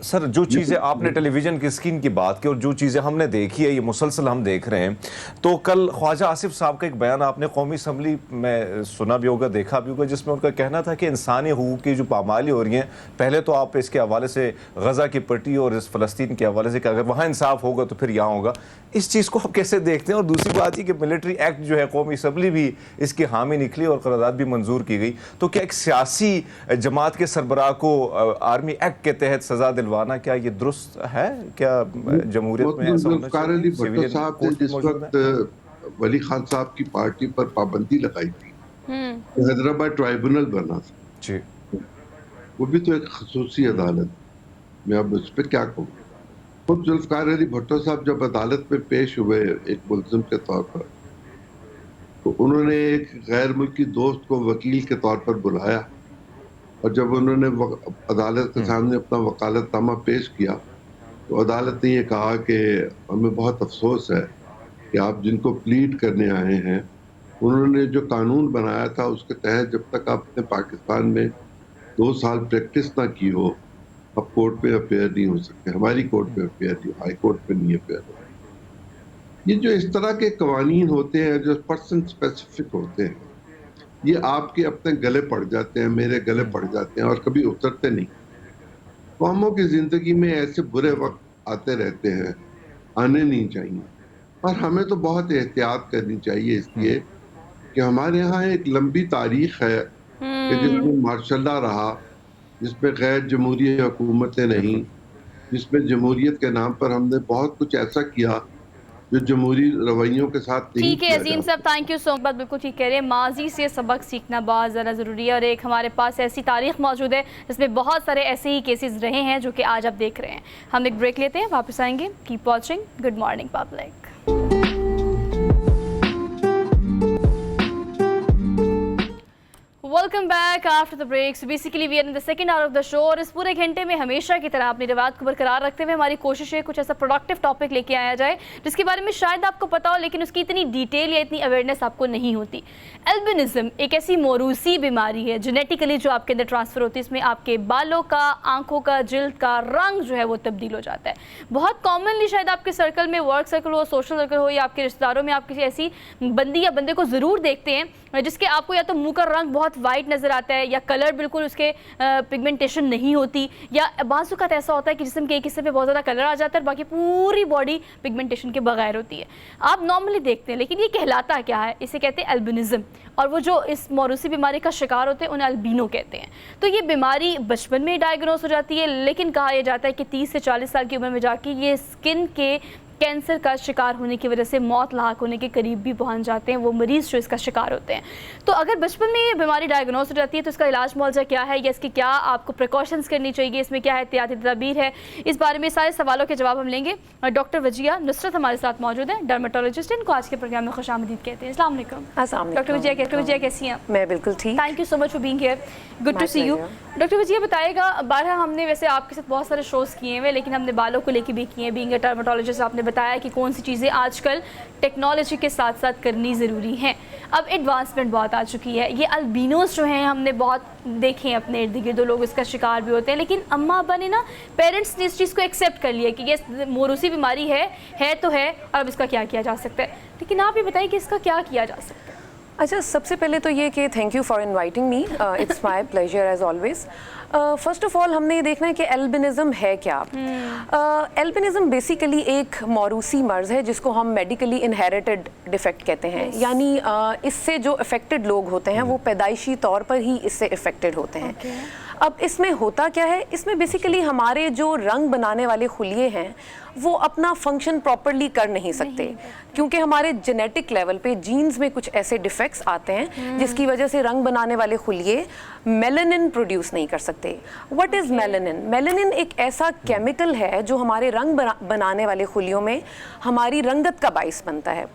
सर, जो चीज़ें आपने टेलीविज़न की स्क्रीन की बात की और जो चीज़ें हमने देखी है, ये मुसलसल हम देख रहे हैं, तो कल ख्वाजा आसिफ साहब का एक बयान आपने कौमी असम्बली में सुना भी होगा, देखा भी होगा, जिसमें उनका कहना था कि इंसानी हुकूक की जो पामाली हो रही हैं, पहले तो आप इसके हवाले से गज़ा की पट्टी और इस फ़लस्तीन के हवाले से कि अगर वहाँ इंसाफ होगा तो फिर यहाँ होगा, इस चीज़ को आप कैसे देखते हैं? और दूसरी बात ये कि मिलिट्री एक्ट जो है कौमी असम्बली भी इसकी हामी निकली और करारदाद भी मंजूर की गई, तो क्या एक सियासी जमात के सरबराह को आर्मी एक्ट के तहत सज़ा दिलवाना क्या ये दुरुस्त है? क्या जमहूरियत में ऐसा होना चाहिए? भट्टो साहब ने जिस वक्त वली खान साहब की पार्टी पर पाबंदी लगाई थी तो हैदराबाद ट्राइब्यूनल बना था जी, वो भी तो एक खसूसी अदालत, मैं अब उस पर क्या कहूँ। खुद जुल्फकार अली भट्टो साहब जब अदालत में पेश हुए एक मुल्ज़िम के तौर पर, तो उन्होंने एक गैर मुल्की दोस्त को वकील के तौर पर बुलाया और जब उन्होंने अदालत के सामने अपना वकालतनामा पेश किया तो अदालत ने ये कहा कि हमें बहुत अफसोस है कि आप जिनको प्लीड करने आए हैं, उन्होंने जो कानून बनाया था उसके तहत जब तक आपने पाकिस्तान में 2 साल प्रैक्टिस ना की हो, अब कोर्ट में अपेयर नहीं हो सकते। हमारी कोर्ट में अपेयर नहीं, हाई कोर्ट में नहीं अपेयर हो। ये जो इस तरह के कवानीन होते हैं जो पर्सन स्पेसिफिक होते हैं, ये आपके अपने गले पड़ जाते हैं, मेरे गले पड़ जाते हैं और कभी उतरते नहीं। कौमों की जिंदगी में ऐसे बुरे वक्त आते रहते हैं, आने नहीं चाहिए, और हमें तो बहुत एहतियात करनी चाहिए इसलिए कि हमारे यहाँ एक लंबी तारीख है कि जिसमें मार्शल्ला रहा, जिसमें गैर जमहूरी हुकूमतें नहीं, जिसमें जमहूरियत के नाम पर हमने बहुत कुछ ऐसा किया जो जमहूरी रवैयों के साथ नहीं। ठीक है अजीम साहब, थैंक यू सो मच। बिल्कुल ठीक कह रहे हैं, माजी से सबक सीखना बहुत ज़्यादा ज़रूरी है और एक हमारे पास ऐसी तारीख मौजूद है जिसमें बहुत सारे ऐसे ही केसेस रहे हैं जो कि आज आप देख रहे हैं। हम एक ब्रेक लेते हैं, वापस आएंगे। Keep watching good morning public. Welcome back after the break. So basically we are in the second hour of the show और इस पूरे घंटे में हमेशा की तरह अपनी रवायत को बरकरार रखते हुए हमारी कोशिश है कुछ ऐसा प्रोडक्टिव टॉपिक लेके आया जाए जिसके बारे में शायद आपको पता हो लेकिन उसकी इतनी डिटेल या इतनी अवेयरनेस आपको नहीं होती। एल्बिनिज्म एक ऐसी मौरूसी बीमारी है, जेनेटिकली जो आपके अंदर ट्रांसफ़र होती है। इसमें आपके बालों का, आंखों का, जिल्द का रंग जो है वो तब्दील हो जाता है। बहुत कॉमनली शायद आपके सर्कल में, वर्क सर्कल हो, सोशल सर्कल हो या आपके रिश्तेदारों में आप किसी ऐसी बंदी या बंदे को ज़रूर देखते हैं जिसके आपको या तो मुँह का रंग बहुत वाइट वाइट नज़र आता है, या कलर बिल्कुल उसके पिगमेंटेशन नहीं होती, या बाज़ औक़ात ऐसा होता है कि जिस्म के एक हिस्से पे बहुत ज़्यादा कलर आ जाता है और बाकी पूरी बॉडी पिगमेंटेशन के बगैर होती है। आप नॉर्मली देखते हैं, लेकिन ये कहलाता क्या है? इसे कहते हैं एल्बिनिज़म, और वो जो इस मौरूसी बीमारी का शिकार होते हैं उन्हें अल्बिनो कहते हैं। तो ये बीमारी बचपन में डायग्नोस हो जाती है, लेकिन कहा यह जाता है कि 30 से 40 साल की उम्र में जाके ये स्किन के कैंसर का शिकार होने की वजह से मौत लाक होने के करीब भी पहुंच जाते हैं वो मरीज़ जो इसका शिकार होते हैं। तो अगर बचपन में ये बीमारी डायग्नोस हो जाती है तो इसका इलाज मुआवजा क्या है, या इसकी क्या आपको प्रिकॉशंस करनी चाहिए, इसमें क्या एहतियाती तदबीर है, इस बारे में सारे सवालों के जवाब हम लेंगे। डॉक्टर वजिया नुसरत हमारे साथ मौजूद है, डर्मेटोलॉजिस्ट, इनको आज के प्रोग्राम में खुशामदीद कहते हैं। अस्सलाम वालेकुम डॉक्टर वजिया, कैसी हैं? मैं बिल्कुल ठीक। Thank you so much for being here, good to see you. Doctor Wajiha बताएगा, बारह हमने वैसे आपके साथ बहुत सारे शोज़ किए हुए, लेकिन हमने बालों को लेके भी किए हैं। बीइंग अ डर्मेटोलॉजिस्ट आपने बताया कि कौन सी चीज़ें आजकल टेक्नोलॉजी के साथ साथ करनी ज़रूरी हैं। अब एडवांसमेंट बहुत आ चुकी है, ये अल्बिनोस जो हैं हमने बहुत देखे हैं अपने इर्द गिर्द, लोग इसका शिकार भी होते हैं, लेकिन अम्मा अब्बा ने ना, पेरेंट्स ने इस चीज़ को एक्सेप्ट कर लिया कि ये मौरूसी बीमारी है तो है, और अब इसका क्या किया जा सकता है। लेकिन आप ये बताइए कि इसका क्या किया जा सकता है? अच्छा, सबसे पहले तो ये कि thank you for inviting me, it's my pleasure as always. First of all हमने ये देखना है कि एल्बिनिज़म है क्या। एल्बिनिज़म बेसिकली एक मौरूसी मर्ज़ है जिसको हम मेडिकली इनहेरिटेड डिफेक्ट कहते हैं, यानी इससे जो अफेक्टेड लोग होते हैं वो पैदाइशी तौर पर ही इससे अफेक्टेड होते हैं। अब इसमें होता क्या है, इसमें बेसिकली हमारे जो रंग बनाने वाले खुलिये हैं वो अपना फंक्शन प्रॉपरली कर नहीं सकते, क्योंकि हमारे जेनेटिक लेवल पे जीन्स में कुछ ऐसे डिफेक्ट्स आते हैं जिसकी वजह से रंग बनाने वाले खुलिये मेलानिन प्रोड्यूस नहीं कर सकते। What is melanin? मेलानिन एक ऐसा केमिकल है जो हमारे रंग बनाने वाले खुलियों में हमारी रंगत का बाइस बनता है।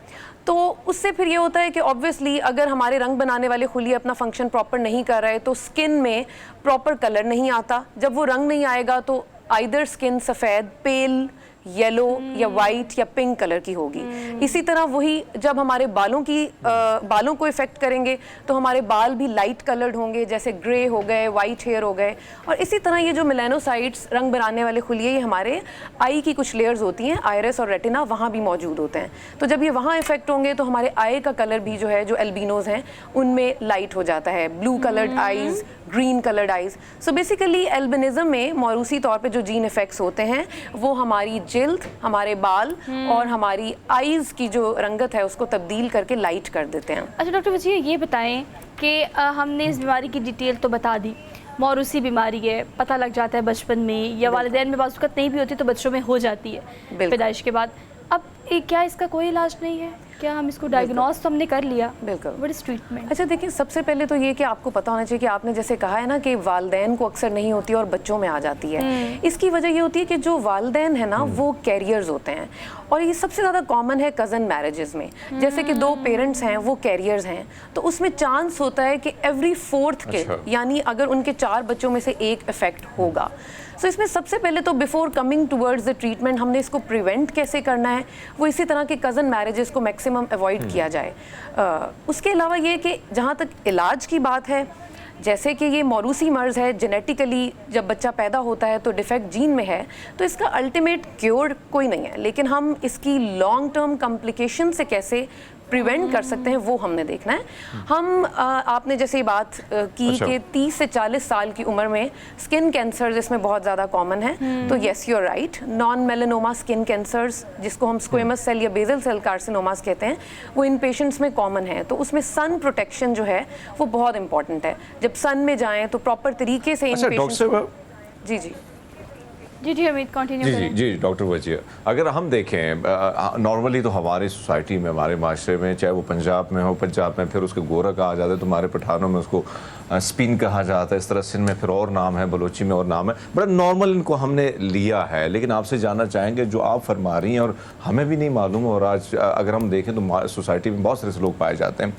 तो उससे फिर ये होता है कि ऑब्वियसली अगर हमारे रंग बनाने वाले खुलिये अपना फंक्शन प्रॉपर नहीं कर रहे तो स्किन में प्रॉपर कलर नहीं आता। जब वो रंग नहीं आएगा तो आइदर स्किन सफ़ेद, पेल, येलो या वाइट या पिंक कलर की होगी। इसी तरह वही जब हमारे बालों को इफ़ेक्ट करेंगे तो हमारे बाल भी लाइट कलर्ड होंगे, जैसे ग्रे हो गए, वाइट हेयर हो गए। और इसी तरह ये जो मेलानोसाइट्स रंग बनाने वाले खुलिये, ये हमारे आई की कुछ लेयर्स होती हैं, आयरस और रेटिना, वहाँ भी मौजूद होते हैं। तो जब ये वहाँ इफ़ेक्ट होंगे तो हमारे आई का कलर भी जो है, जो एल्बिनोज हैं उनमें लाइट हो जाता है, blue coloured eyes, green coloured eyes. So basically albinism में मौरूसी तौर पे जो जीन इफ़ेक्ट्स होते हैं वो हमारी जिल्द, हमारे बाल और हमारी आईज़ की जो रंगत है उसको तब्दील करके लाइट कर देते हैं। अच्छा डॉक्टर वजिया, ये बताएं कि हमने इस बीमारी की डिटेल तो बता दी, मौरूसी बीमारी है, पता लग जाता है बचपन में, या वालिदैन में बाज़ वक़्त नहीं भी होती तो बच्चों में हो जाती है पैदाइश के बाद। अब क्या इसका कोई इलाज नहीं है? क्या हम इसको डायग्नोस तो हमने कर लिया? बिल्कुल। What is treatment? अच्छा देखिए, सबसे पहले तो ये कि आपको पता होना चाहिए कि आपने जैसे कहा है ना कि वालिदैन को अक्सर नहीं होती और बच्चों में आ जाती है। इसकी वजह ये होती है कि जो वालिदैन है ना वो कैरियर्स होते हैं, और ये सबसे ज़्यादा कॉमन है कज़न मैरिजेस में। जैसे कि दो पेरेंट्स हैं वो कैरियर्स हैं, तो उसमें चांस होता है कि एवरी फोर्थ किड, यानी अगर उनके 4 बच्चों में से एक इफेक्ट होगा। सो इसमें सबसे पहले तो before coming towards the treatment हमने इसको प्रिवेंट कैसे करना है, वो इसी तरह के कज़न मैरिजेस को मैक्सिमम अवॉइड किया जाए। उसके अलावा ये कि जहाँ तक इलाज की बात है, जैसे कि ये मौरूसी मर्ज़ है, जेनेटिकली जब बच्चा पैदा होता है तो डिफेक्ट जीन में है, तो इसका अल्टीमेट क्योर कोई नहीं है, लेकिन हम इसकी लॉन्ग टर्म कॉम्प्लिकेशन से कैसे प्रिवेंट कर सकते हैं वो हमने देखना है। हम आपने जैसे बात की कि 30 से 40 साल की उम्र में स्किन कैंसर इसमें बहुत ज़्यादा कॉमन है, तो yes you are right. Non melanoma skin cancers, जिसको हम स्क्वेमस सेल या बेसल सेल कार्सिनोमास कहते हैं, वो इन पेशेंट्स में कॉमन है। तो उसमें सन प्रोटेक्शन जो है वो बहुत इंपॉर्टेंट है। जब सन में जाएँ तो प्रॉपर तरीके से इन पेशेंट्स जी जी जी अमित कंटिन्यू करें। जी डॉक्टर वजिया, अगर हम देखें नॉर्मली तो हमारी सोसाइटी में, हमारे माशरे में, चाहे वो पंजाब में हो, पंजाब में फिर उसके गोरा कहा जाता है, तो हमारे पठानों में उसको स्पिन कहा जाता है, इस तरह सिंध में फिर और नाम है, बलोची में और नाम है, बड़ा नॉर्मल इनको हमने लिया है। लेकिन आपसे जानना चाहेंगे जो आप फरमा रही हैं और हमें भी नहीं मालूम, और आज अगर हम देखें तो सोसाइटी में बहुत सारे लोग पाए जाते हैं,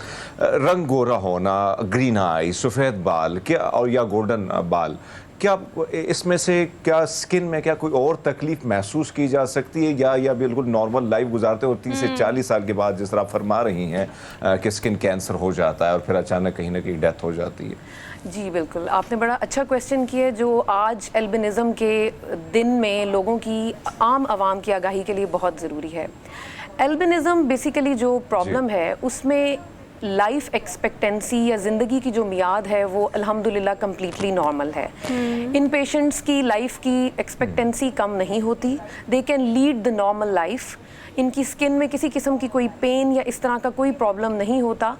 रंग गोरा होना, ग्रीन आई, सफ़ेद बाल क्या और या गोल्डन बाल, क्या इसमें से क्या स्किन में क्या कोई और तकलीफ महसूस की जा सकती है, या बिल्कुल नॉर्मल लाइफ गुजारते हो 30 से 40 साल के बाद जिस तरह आप फरमा रही हैं कि स्किन कैंसर हो जाता है और फिर अचानक कहीं ना कहीं डेथ हो जाती है? जी बिल्कुल, आपने बड़ा अच्छा क्वेश्चन किया, जो आज एल्बिनिज़म के दिन में लोगों की, आम आवाम की आगाही के लिए बहुत ज़रूरी है। एल्बिनिज़म बेसिकली जो प्रॉब्लम है उसमें लाइफ एक्सपेक्टेंसी या ज़िंदगी की जो मियाद है वो अल्हम्दुलिल्लाह कम्प्लीटली नॉर्मल है। इन पेशेंट्स की लाइफ की एक्सपेक्टेंसी कम नहीं होती, they can lead the normal life. इनकी स्किन में किसी किस्म की कोई पेन या इस तरह का कोई प्रॉब्लम नहीं होता।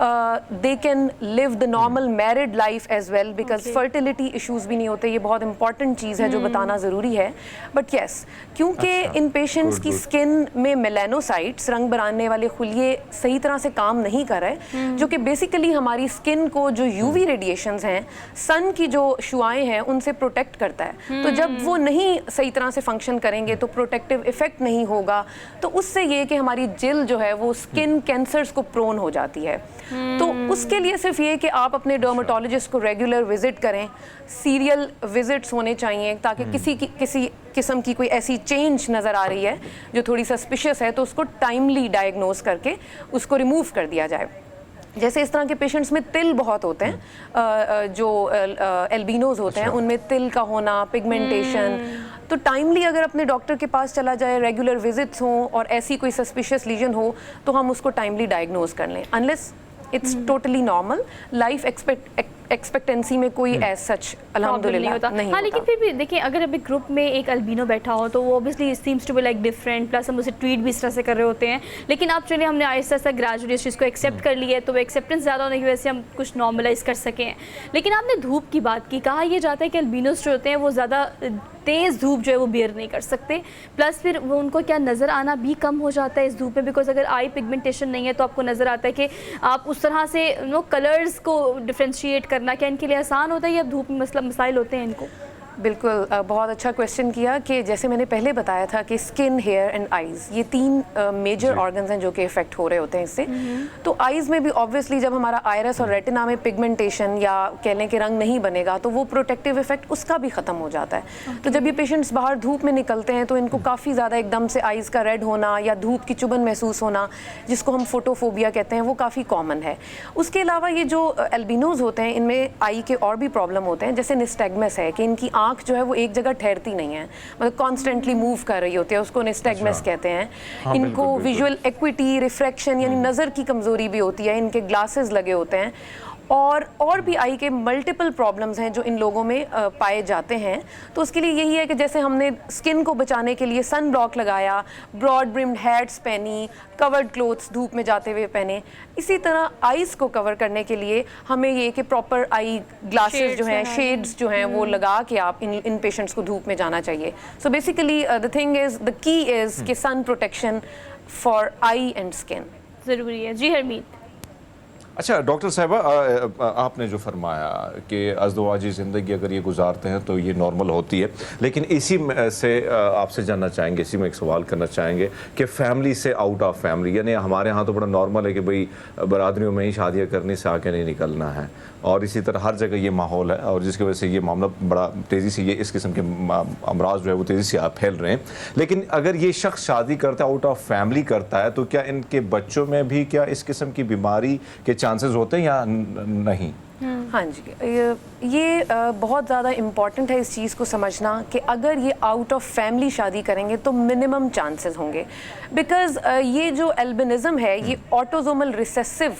They can live the normal married life as well, because fertility issues भी नहीं होते। ये बहुत इंपॉर्टेंट चीज़ है जो बताना ज़रूरी है। बट येस, क्योंकि इन पेशेंट्स की स्किन में मेलानोसाइट्स, रंग बनाने वाले खुलिये सही तरह से काम नहीं कर रहे, जो कि बेसिकली हमारी स्किन को जो यूवी रेडिएशंस हैं, सन की जो शुआएं हैं, उनसे प्रोटेक्ट करता है। तो जब वो नहीं सही तरह से फंक्शन करेंगे तो प्रोटेक्टिव इफेक्ट नहीं होगा, तो उससे ये कि हमारी जिल्द जो है वो स्किन कैंसर्स को प्रोन हो जाती है। तो उसके लिए सिर्फ ये कि आप अपने डर्मेटोलॉजिस्ट को रेगुलर विजिट करें, सीरियल विजिट्स होने चाहिए, ताकि किसी किस्म की कोई ऐसी चेंज नज़र आ रही है जो थोड़ी सस्पिशियस है तो उसको टाइमली डायग्नोज करके उसको रिमूव कर दिया जाए। जैसे इस तरह के पेशेंट्स में तिल बहुत होते हैं, जो एल्बिनोज होते हैं, उनमें तिल का होना, पिगमेंटेशन, तो टाइमली अगर अपने डॉक्टर के पास चला जाए, रेगुलर विजिट्स हों और ऐसी कोई सस्पिशियस लीजन हो तो हम उसको टाइमली डायग्नोज कर लें। Unless it's totally normal, life expectancy में कोई एज सच अल्हम्दुलिल्लाह नहीं हाँ, लेकिन फिर भी देखिए, अगर अभी ग्रुप में एक अल्बिनो बैठा हो तो वो obviously seems to be like different, plus हम उसे ट्रीट भी इस तरह से कर रहे होते हैं। लेकिन अब चलिए हमने आहिस्ता आहिस्ता ग्रेजुअली इस चीज़ को एक्सेप्ट कर लिया है, तो वो एक्सेप्टेंस ज़्यादा होने की वजह से हम कुछ नॉर्मलाइज कर सकें। लेकिन आपने धूप की बात की, कहा यह जाता है कि अल्बिनोस जो होते हैं वो ज़्यादा तेज़ धूप जो है वो बियर नहीं कर सकते, प्लस फिर वो उनको क्या नज़र आना भी कम हो जाता है इस धूप में, बिकॉज अगर आई पिगमेंटेशन नहीं है तो आपको नज़र आता है कि आप उस तरह से कलर्स को डिफ्रेंशिएट करना क्या इनके लिए आसान होता है या धूप में मसाइल होते हैं इनको? बिल्कुल, बहुत अच्छा क्वेश्चन किया कि जैसे मैंने पहले बताया था कि स्किन, हेयर एंड आइज़, ये तीन मेजर ऑर्गन्स हैं जो कि इफेक्ट हो रहे होते हैं इससे। तो आइज़ में भी ऑब्वियसली जब हमारा आयरस और रेटिना में पिगमेंटेशन या कह लें कि रंग नहीं बनेगा तो वो प्रोटेक्टिव इफेक्ट उसका भी ख़त्म हो जाता है। तो जब ये पेशेंट्स बाहर धूप में निकलते हैं तो इनको काफ़ी ज़्यादा एकदम से आइज़ का रेड होना या धूप की चुभन महसूस होना, जिसको हम फोटोफोबिया कहते हैं, वो काफ़ी कॉमन है। उसके अलावा ये जो एल्बिनोज होते हैं, इनमें आई के और भी प्रॉब्लम होते हैं, जैसे निस्टैग्मस है कि इनकी आँख जो है वो एक जगह ठहरती नहीं है, मतलब कॉन्स्टेंटली मूव कर रही होती है, उसको निस्टैग्मस कहते हैं। हाँ, इनको विजुअल एक्विटी, रिफ्रैक्शन यानी नज़र की कमज़ोरी भी होती है, इनके ग्लासेस लगे होते हैं, और भी आई के मल्टीपल प्रॉब्लम्स हैं जो इन लोगों में पाए जाते हैं। तो उसके लिए यही है कि जैसे हमने स्किन को बचाने के लिए सन ब्लॉक लगाया, ब्रॉड ब्रिम्ड हैट्स पहनी, कवर्ड क्लोथ्स धूप में जाते हुए पहने, इसी तरह आइज़ को कवर करने के लिए हमें ये कि प्रॉपर आई ग्लासेस जो हैं, शेड्स जो हैं, वो लगा के आप इन पेशेंट्स को धूप में जाना चाहिए। So basically the thing is, the key is कि sun protection for eye and skin ज़रूरी है। जी हरमीत। अच्छा डॉक्टर साहिबा, आपने जो फरमाया कि अज़दवाजी ज़िंदगी अगर ये गुजारते हैं तो ये नॉर्मल होती है, लेकिन इसी से आपसे जानना चाहेंगे, इसी में एक सवाल करना चाहेंगे कि फैमिली से आउट ऑफ फैमिली, यानी हमारे यहाँ तो बड़ा नॉर्मल है कि भाई बरादरियों में ही शादियाँ करने से आके नहीं निकलना है, और इसी तरह हर जगह ये माहौल है, और जिसकी वजह से ये मामला बड़ा तेज़ी से, ये इस किस्म के अमराज जो है वो तेज़ी से फैल रहे हैं। लेकिन अगर ये शख्स शादी करता है, आउट ऑफ फैमिली करता है, तो क्या इनके बच्चों में भी क्या इस किस्म की बीमारी के चांसेस होते हैं या नहीं? हाँ जी, ये बहुत ज़्यादा इम्पॉर्टेंट है इस चीज़ को समझना कि अगर ये आउट ऑफ फैमिली शादी करेंगे तो मिनिमम चांसेस होंगे, बिकॉज़ ये जो एल्बिनिज़म है ये ऑटोसोमल रिसेसिव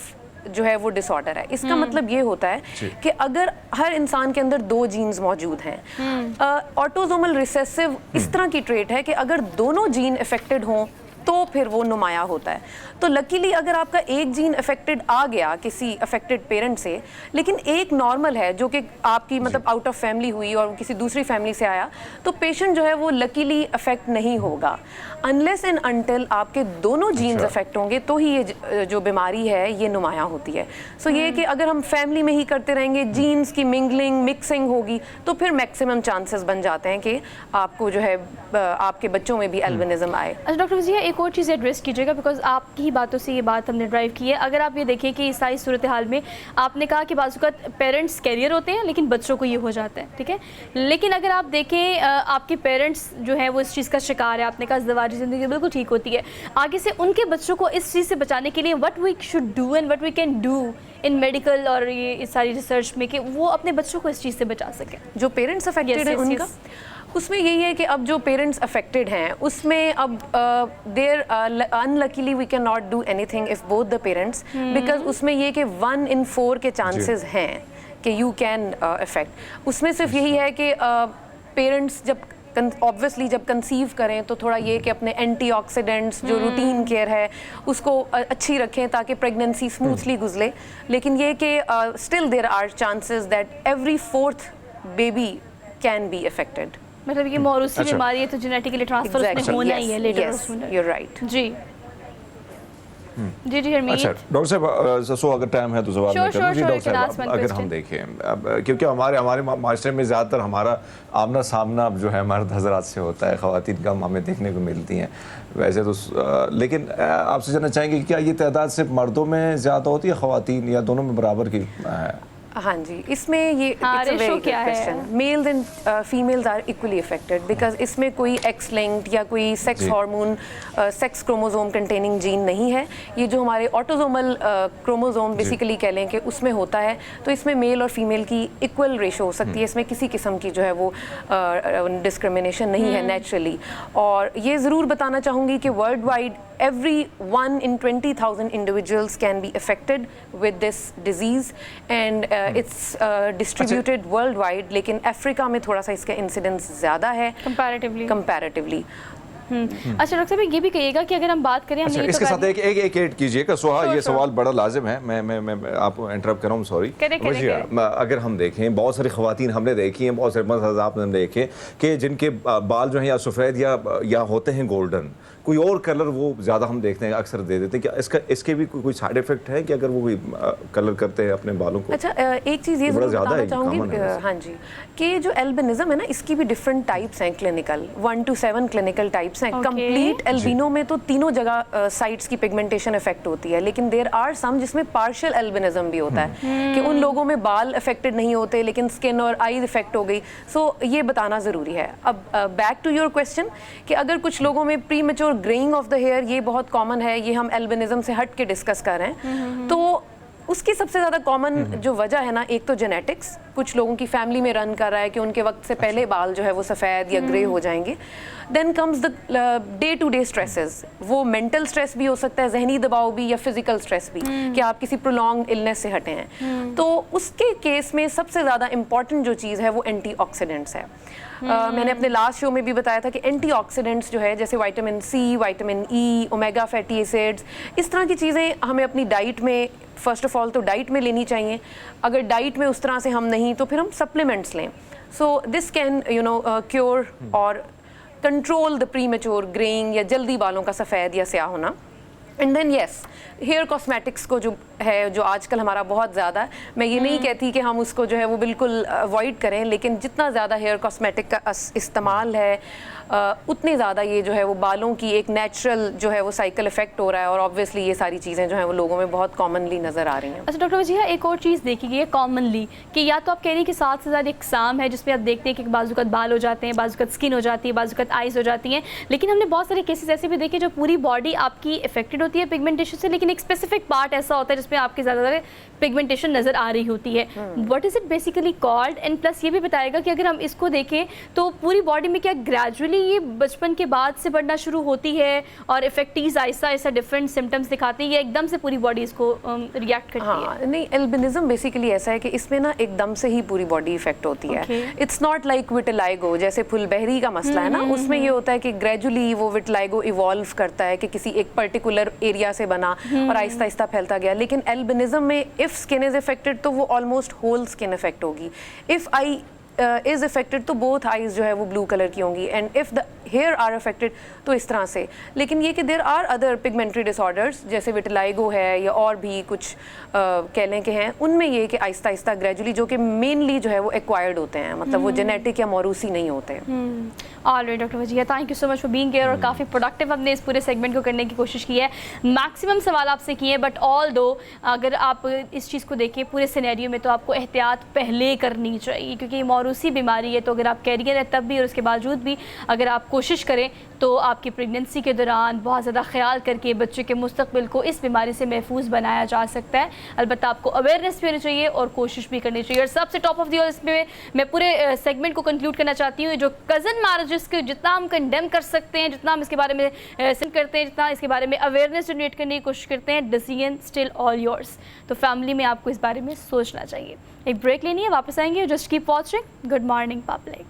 जो है वो डिसऑर्डर है। इसका मतलब ये होता है कि अगर हर इंसान के अंदर दो जीन्स मौजूद हैं, ऑटोसोमल रिसेसिव इस तरह की ट्रेट है कि अगर दोनों जीन इफेक्टेड हों तो फिर वो नुमाया होता है। तो लकीली अगर आपका एक जीन अफेक्टेड आ गया किसी अफेक्टेड पेरेंट से, लेकिन एक नॉर्मल है जो कि आपकी मतलब आउट ऑफ फैमिली हुई और किसी दूसरी फैमिली से आया, तो पेशेंट जो है वो लकीली अफेक्ट नहीं होगा। अनलेस एंड अनटिल आपके दोनों जीन्स अफेक्ट होंगे तो ही ये जो बीमारी है ये नुमाया होती है। सो ये कि अगर हम फैमिली में ही करते रहेंगे, जीन्स की मिंगलिंग, मिक्सिंग होगी, तो फिर मैक्सिमम चांसेस बन जाते हैं कि आपको जो है आपके बच्चों में भी एल्बिनिज्म आए। अच्छा डॉक्टर वज़ीहा, एक और चीज़ एड्रेस कीजिएगा, बिकॉज आपकी ही बातों से ये बात हमने ड्राइव की है। अगर आप ये देखें कि इस सारी सूरत हाल में आपने कहा कि बाज़ पेरेंट्स कैरियर होते हैं लेकिन बच्चों को ये हो जाता है, ठीक है, लेकिन अगर आप देखें आपके पेरेंट्स जो हैं वो इस चीज़ का शिकार है, आपने कहा ज़वाजी ज़िंदगी बिल्कुल ठीक होती है, आगे से उनके बच्चों को इस चीज़ से बचाने के लिए what we should do and what we can do in medical और ये इस सारी रिसर्च में कि वो अपने बच्चों को इस चीज़ से बचा सकें, जो पेरेंट्स अफेक्टेड हैं उनका। उसमें यही है कि अब जो पेरेंट्स अफेक्टेड हैं उसमें अब there unluckily we can not do anything if both the parents, because उसमें ये कि 1 in 4 के चांसेस हैं कि यू कैन अफेक्ट। उसमें सिर्फ यही है कि पेरेंट्स जब ऑब्वियसली जब कंसीव करें तो थोड़ा ये कि अपने एंटीऑक्सीडेंट्स जो रूटीन केयर है उसको अच्छी रखें ताकि प्रेगनेंसी स्मूथली गुजरे। लेकिन ये कि still there are chances that every 4th baby can be affected. मतलब ये मौरूसी बीमारी है तो जेनेटिकली ट्रांसफर उसमें होना ही है लेटर सूनर। यू राइट जी जी हरमीत। अच्छा डॉक्टर साहब, सो अगर टाइम है तो सवाल मैं करूं जी। डॉक्टर साहब अगर हम देखें, क्योंकि हमारे माशरे में ज़्यादातर हमारा आमना सामना जो है मर्द हजरात से होता है, ख़वातीन कम हमें देखने को मिलती हैं वैसे तो, लेकिन आपसे जानना चाहेंगे कि क्या ये तादाद सिर्फ मर्दों में ज़्यादा होती है, ख़वातीन या दोनों में बराबर की है? हाँ जी, इसमें ये रेशो क्या है? Males and females are equally affected because इसमें कोई एक्स लिंक्ड या कोई sex hormone sex chromosome containing gene नहीं है। ये जो हमारे ऑटोसोमल क्रोमोसोम बेसिकली कह लें कि उसमें होता है, तो इसमें मेल और फीमेल की इक्वल रेशो हो सकती है। इसमें किसी किस्म की जो है वो डिस्क्रिमिनेशन नहीं है नेचुरली। और ये ज़रूर बताना चाहूँगी कि world wide every 1 in 20,000 individuals can be affected with this disease and it's distributed worldwide, लेकिन अफ्रीका में थोड़ा सा इसका इंसिडेंस ज़्यादा है comparatively। अच्छा डॉक्टर साहब ये भी कहिएगा कि अगर हम बात करें, अच्छा, इसके साथ एक ऐड कीजिएगा सोहा, ये सवाल बड़ा लाजिम है। मैं आपको इंटरप्ट कर रहा हूँ, सॉरी। अगर हम देखें बहुत सारी ख़वातीन हमने देखी हैं, बहुत सारे आपने देखे कि जिनके बाल जो हैं या सफ़ेद या होते हैं गोल्डन, कोई और कलर वो ज़्यादा हम देखते हैं अक्सर दे देते हैं। क्या इसके भी कोई साइड इफेक्ट है कि अगर वो कोई कलर करते हैं अपने बालों को? अच्छा एक चीज़ ये बताना चाहूँगी हाँ जी, कि जो एल्बिनिज्म है ना इसकी भी डिफरेंट टाइप्स हैं क्लिनिकल, 1 to 7 क्लिनिकल टाइप्स हैं। कंप्लीट एल्बिनो में तो तीनों जगह साइट्स की पिगमेंटेशन इफेक्ट होती है, लेकिन देयर आर सम जिसमें पार्शियल एल्बिनिज्म भी होता है कि उन लोगों में बाल अफेक्टेड नहीं होते लेकिन स्किन और आईज इफेक्ट हो गई। सो ये बताना ज़रूरी है। अब बैक टू योर क्वेश्चन कि अगर कुछ लोगों में premature greying of the hair, ये बहुत कॉमन है, ये हम एल्बिनिज्म से हट के डिस्कस कर रहे हैं, तो उसकी सबसे ज़्यादा कॉमन जो वजह है ना, एक तो जेनेटिक्स, कुछ लोगों की फैमिली में रन कर रहा है कि उनके वक्त से पहले बाल जो है वो सफ़ेद या ग्रे हो जाएंगे। Then comes the day to day stresses, वो मेंटल स्ट्रेस भी हो सकता है, जहनी दबाव भी, या फिजिकल स्ट्रेस भी कि आप किसी प्रोलॉन्ग इलनेस से हटे हैं। तो उसके केस में सबसे ज़्यादा इंपॉर्टेंट जो चीज़ है वो एंटीऑक्सीडेंट्स है। मैंने अपने लास्ट शो में भी बताया था कि एंटीऑक्सीडेंट्स जो है जैसे vitamin C, vitamin E, omega fatty acids, इस तरह की चीज़ें हमें अपनी डाइट में फ़र्स्ट ऑफ ऑल तो डाइट में लेनी चाहिए। अगर डाइट में उस तरह से हम नहीं तो फिर हम सप्लीमेंट्स लें। सो दिस कैन क्योर और control the premature greying या जल्दी बालों का सफ़ेद या स्याह होना। And then yes, hair cosmetics को जो है जो आजकल हमारा बहुत ज़्यादा है, मैं ये नहीं कहती कि हम उसको जो है वो बिल्कुल अवॉइड करें, लेकिन जितना ज़्यादा हेयर कॉस्मेटिक का इस्तेमाल है उतने ज़्यादा ये जो है वो बालों की एक नेचुरल जो है वो साइकिल इफेक्ट हो रहा है। और ऑब्वियसली ये सारी चीज़ें जो हैं वो लोगों में बहुत कॉमनली नज़र आ रही हैं। अच्छा डॉक्टर वजीहा, एक और चीज़ देखी गई है कॉमनली कि या तो आप कह रही हैं कि 7 से ज़्यादा एग्जाम है जिसमें आप देखते हैं कि बाजुकत बाल हो जाते हैं, बाजुकत स्किन हो जाती है, बाजुकत आइज़ हो जाती हैं, लेकिन हमने बहुत सारे केसेस ऐसे भी देखे जो पूरी बॉडी आपकी इफेक्टेड होती है पिगमेंटेशन से, लेकिन एक स्पेसिफिक पार्ट ऐसा होता है जिसमें आपकी ज़्यादा पिगमेंटेशन नज़र आ रही होती है। What is it basically called? And plus ये भी बताएगा कि अगर हम इसको देखें तो पूरी बॉडी में क्या ग्रेजुअली ये बचपन के बाद से बढ़ना शुरू होती है और इफेक्टीज आहिस्ता आहिस्ता डिफरेंट सिम्टम्स दिखाती है या एकदम से पूरी बॉडी इसको रिएक्ट करती है? नहीं, एल्बिनिज्म बेसिकली ऐसा है कि इसमें ना एकदम से ही पूरी बॉडी इफेक्ट होती है। इट्स नॉट लाइक विटिलाइगो, जैसे फुलबहरी का मसला है ना, उसमें ये होता है कि ग्रेजुअली वो विटिलाइगो इवॉल्व करता है कि किसी एक पर्टिकुलर एरिया से बना और आहिस्ता आहिस्ता फैलता गया। लेकिन एल्बिनिज्म में इफ स्किन इज अफेक्टेड तो वो ऑलमोस्ट होल स्किन अफेक्ट होगी। इफ आई इज अफेक्टेड तो बोथ आईज जो है वो ब्लू कलर की होंगी, and if the hair are affected तो इस तरह से। लेकिन ये कि there are other pigmentary disorders जैसे विटिलाइगो है या और भी कुछ कह लें कि हैं, उनमें ये कि आहिस्ता आहिस्ता ग्रेजुअली जो कि मेनली जो है वो एक्वायर्ड होते हैं, मतलब वो जेनेटिक या मौरूसी नहीं होते। Alright doctor Wajiha, thank you so much for being here और काफ़ी प्रोडक्टिव हमने इस पूरे सेगमेंट को करने की कोशिश की है। मैक्सिमम सवाल आपसे किए हैं, बट ऑल दो अगर आप इस चीज़ को देखें पूरे सिनेरियो में तो आपको एहतियात पहले करनी चाहिए, क्योंकि मौरूसी बीमारी है। तो अगर आप कैरियर है तब भी और उसके बावजूद भी अगर आपको कोशिश करें तो आपकी प्रेगनेंसी के दौरान बहुत ज़्यादा ख्याल करके बच्चे के मुस्तकबिल को इस बीमारी से महफूज बनाया जा सकता है। अलबत्ता आपको अवेयरनेस भी होनी चाहिए और कोशिश भी करनी चाहिए। और सबसे टॉप ऑफ दी ऑल इसमें मैं पूरे सेगमेंट को कंक्लूड करना चाहती हूँ, जो कज़न मैरिजेस के जितना हम कंडेम कर सकते हैं, जितना हम इसके बारे में सिंक करते हैं, जितना इसके बारे में अवेयरनेस जनरेट करने की कोशिश करते हैं, डिसीजन स्टिल ऑल योर्स। तो फैमिली में आपको इस बारे में सोचना चाहिए। एक ब्रेक लेनी है, वापस आएंगे। Just keep watching good morning public.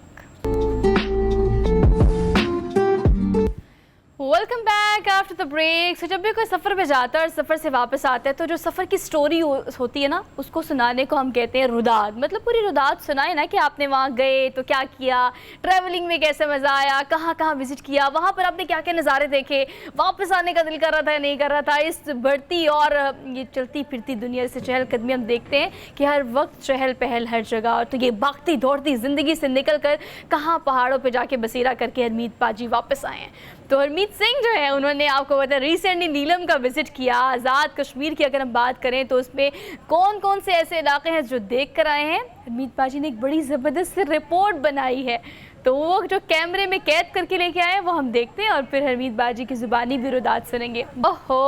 Welcome back after the break. So जब भी कोई सफ़र पे जाता है और सफ़र से वापस आता है तो जो सफ़र की स्टोरी होती है ना, उसको सुनाने को हम कहते हैं रुदात। मतलब पूरी रुदात सुनाए ना कि आपने वहाँ गए तो क्या किया, ट्रैवलिंग में कैसे मज़ा आया, कहाँ कहाँ विज़िट किया, वहाँ पर आपने क्या क्या नज़ारे देखे, वापस आने का दिल कर रहा था या नहीं कर रहा था। इस बढ़ती और ये चलती फिरती दुनिया से चहलकदमी हम देखते हैं कि हर वक्त चहल पहल हर जगह। तो ये भागती दौड़ती ज़िंदगी से निकल कर कहाँ पहाड़ों पर जाके बसेरा करके हरमीत पाजी वापस आए हैं। तो हरमीत सिंह जो है उन्होंने आपको पता है रिसेंटली नीलम का विजिट किया। आज़ाद कश्मीर की अगर हम बात करें तो उसमें कौन कौन से ऐसे इलाके हैं जो देख कर आए हैं, हरमीत पाजी ने एक बड़ी ज़बरदस्त रिपोर्ट बनाई है। तो वो जो कैमरे में कैद करके लेके आए वो हम देखते हैं और फिर हरमीत बाजी की ज़ुबानी भी रुदात सुनेंगे। ओहो,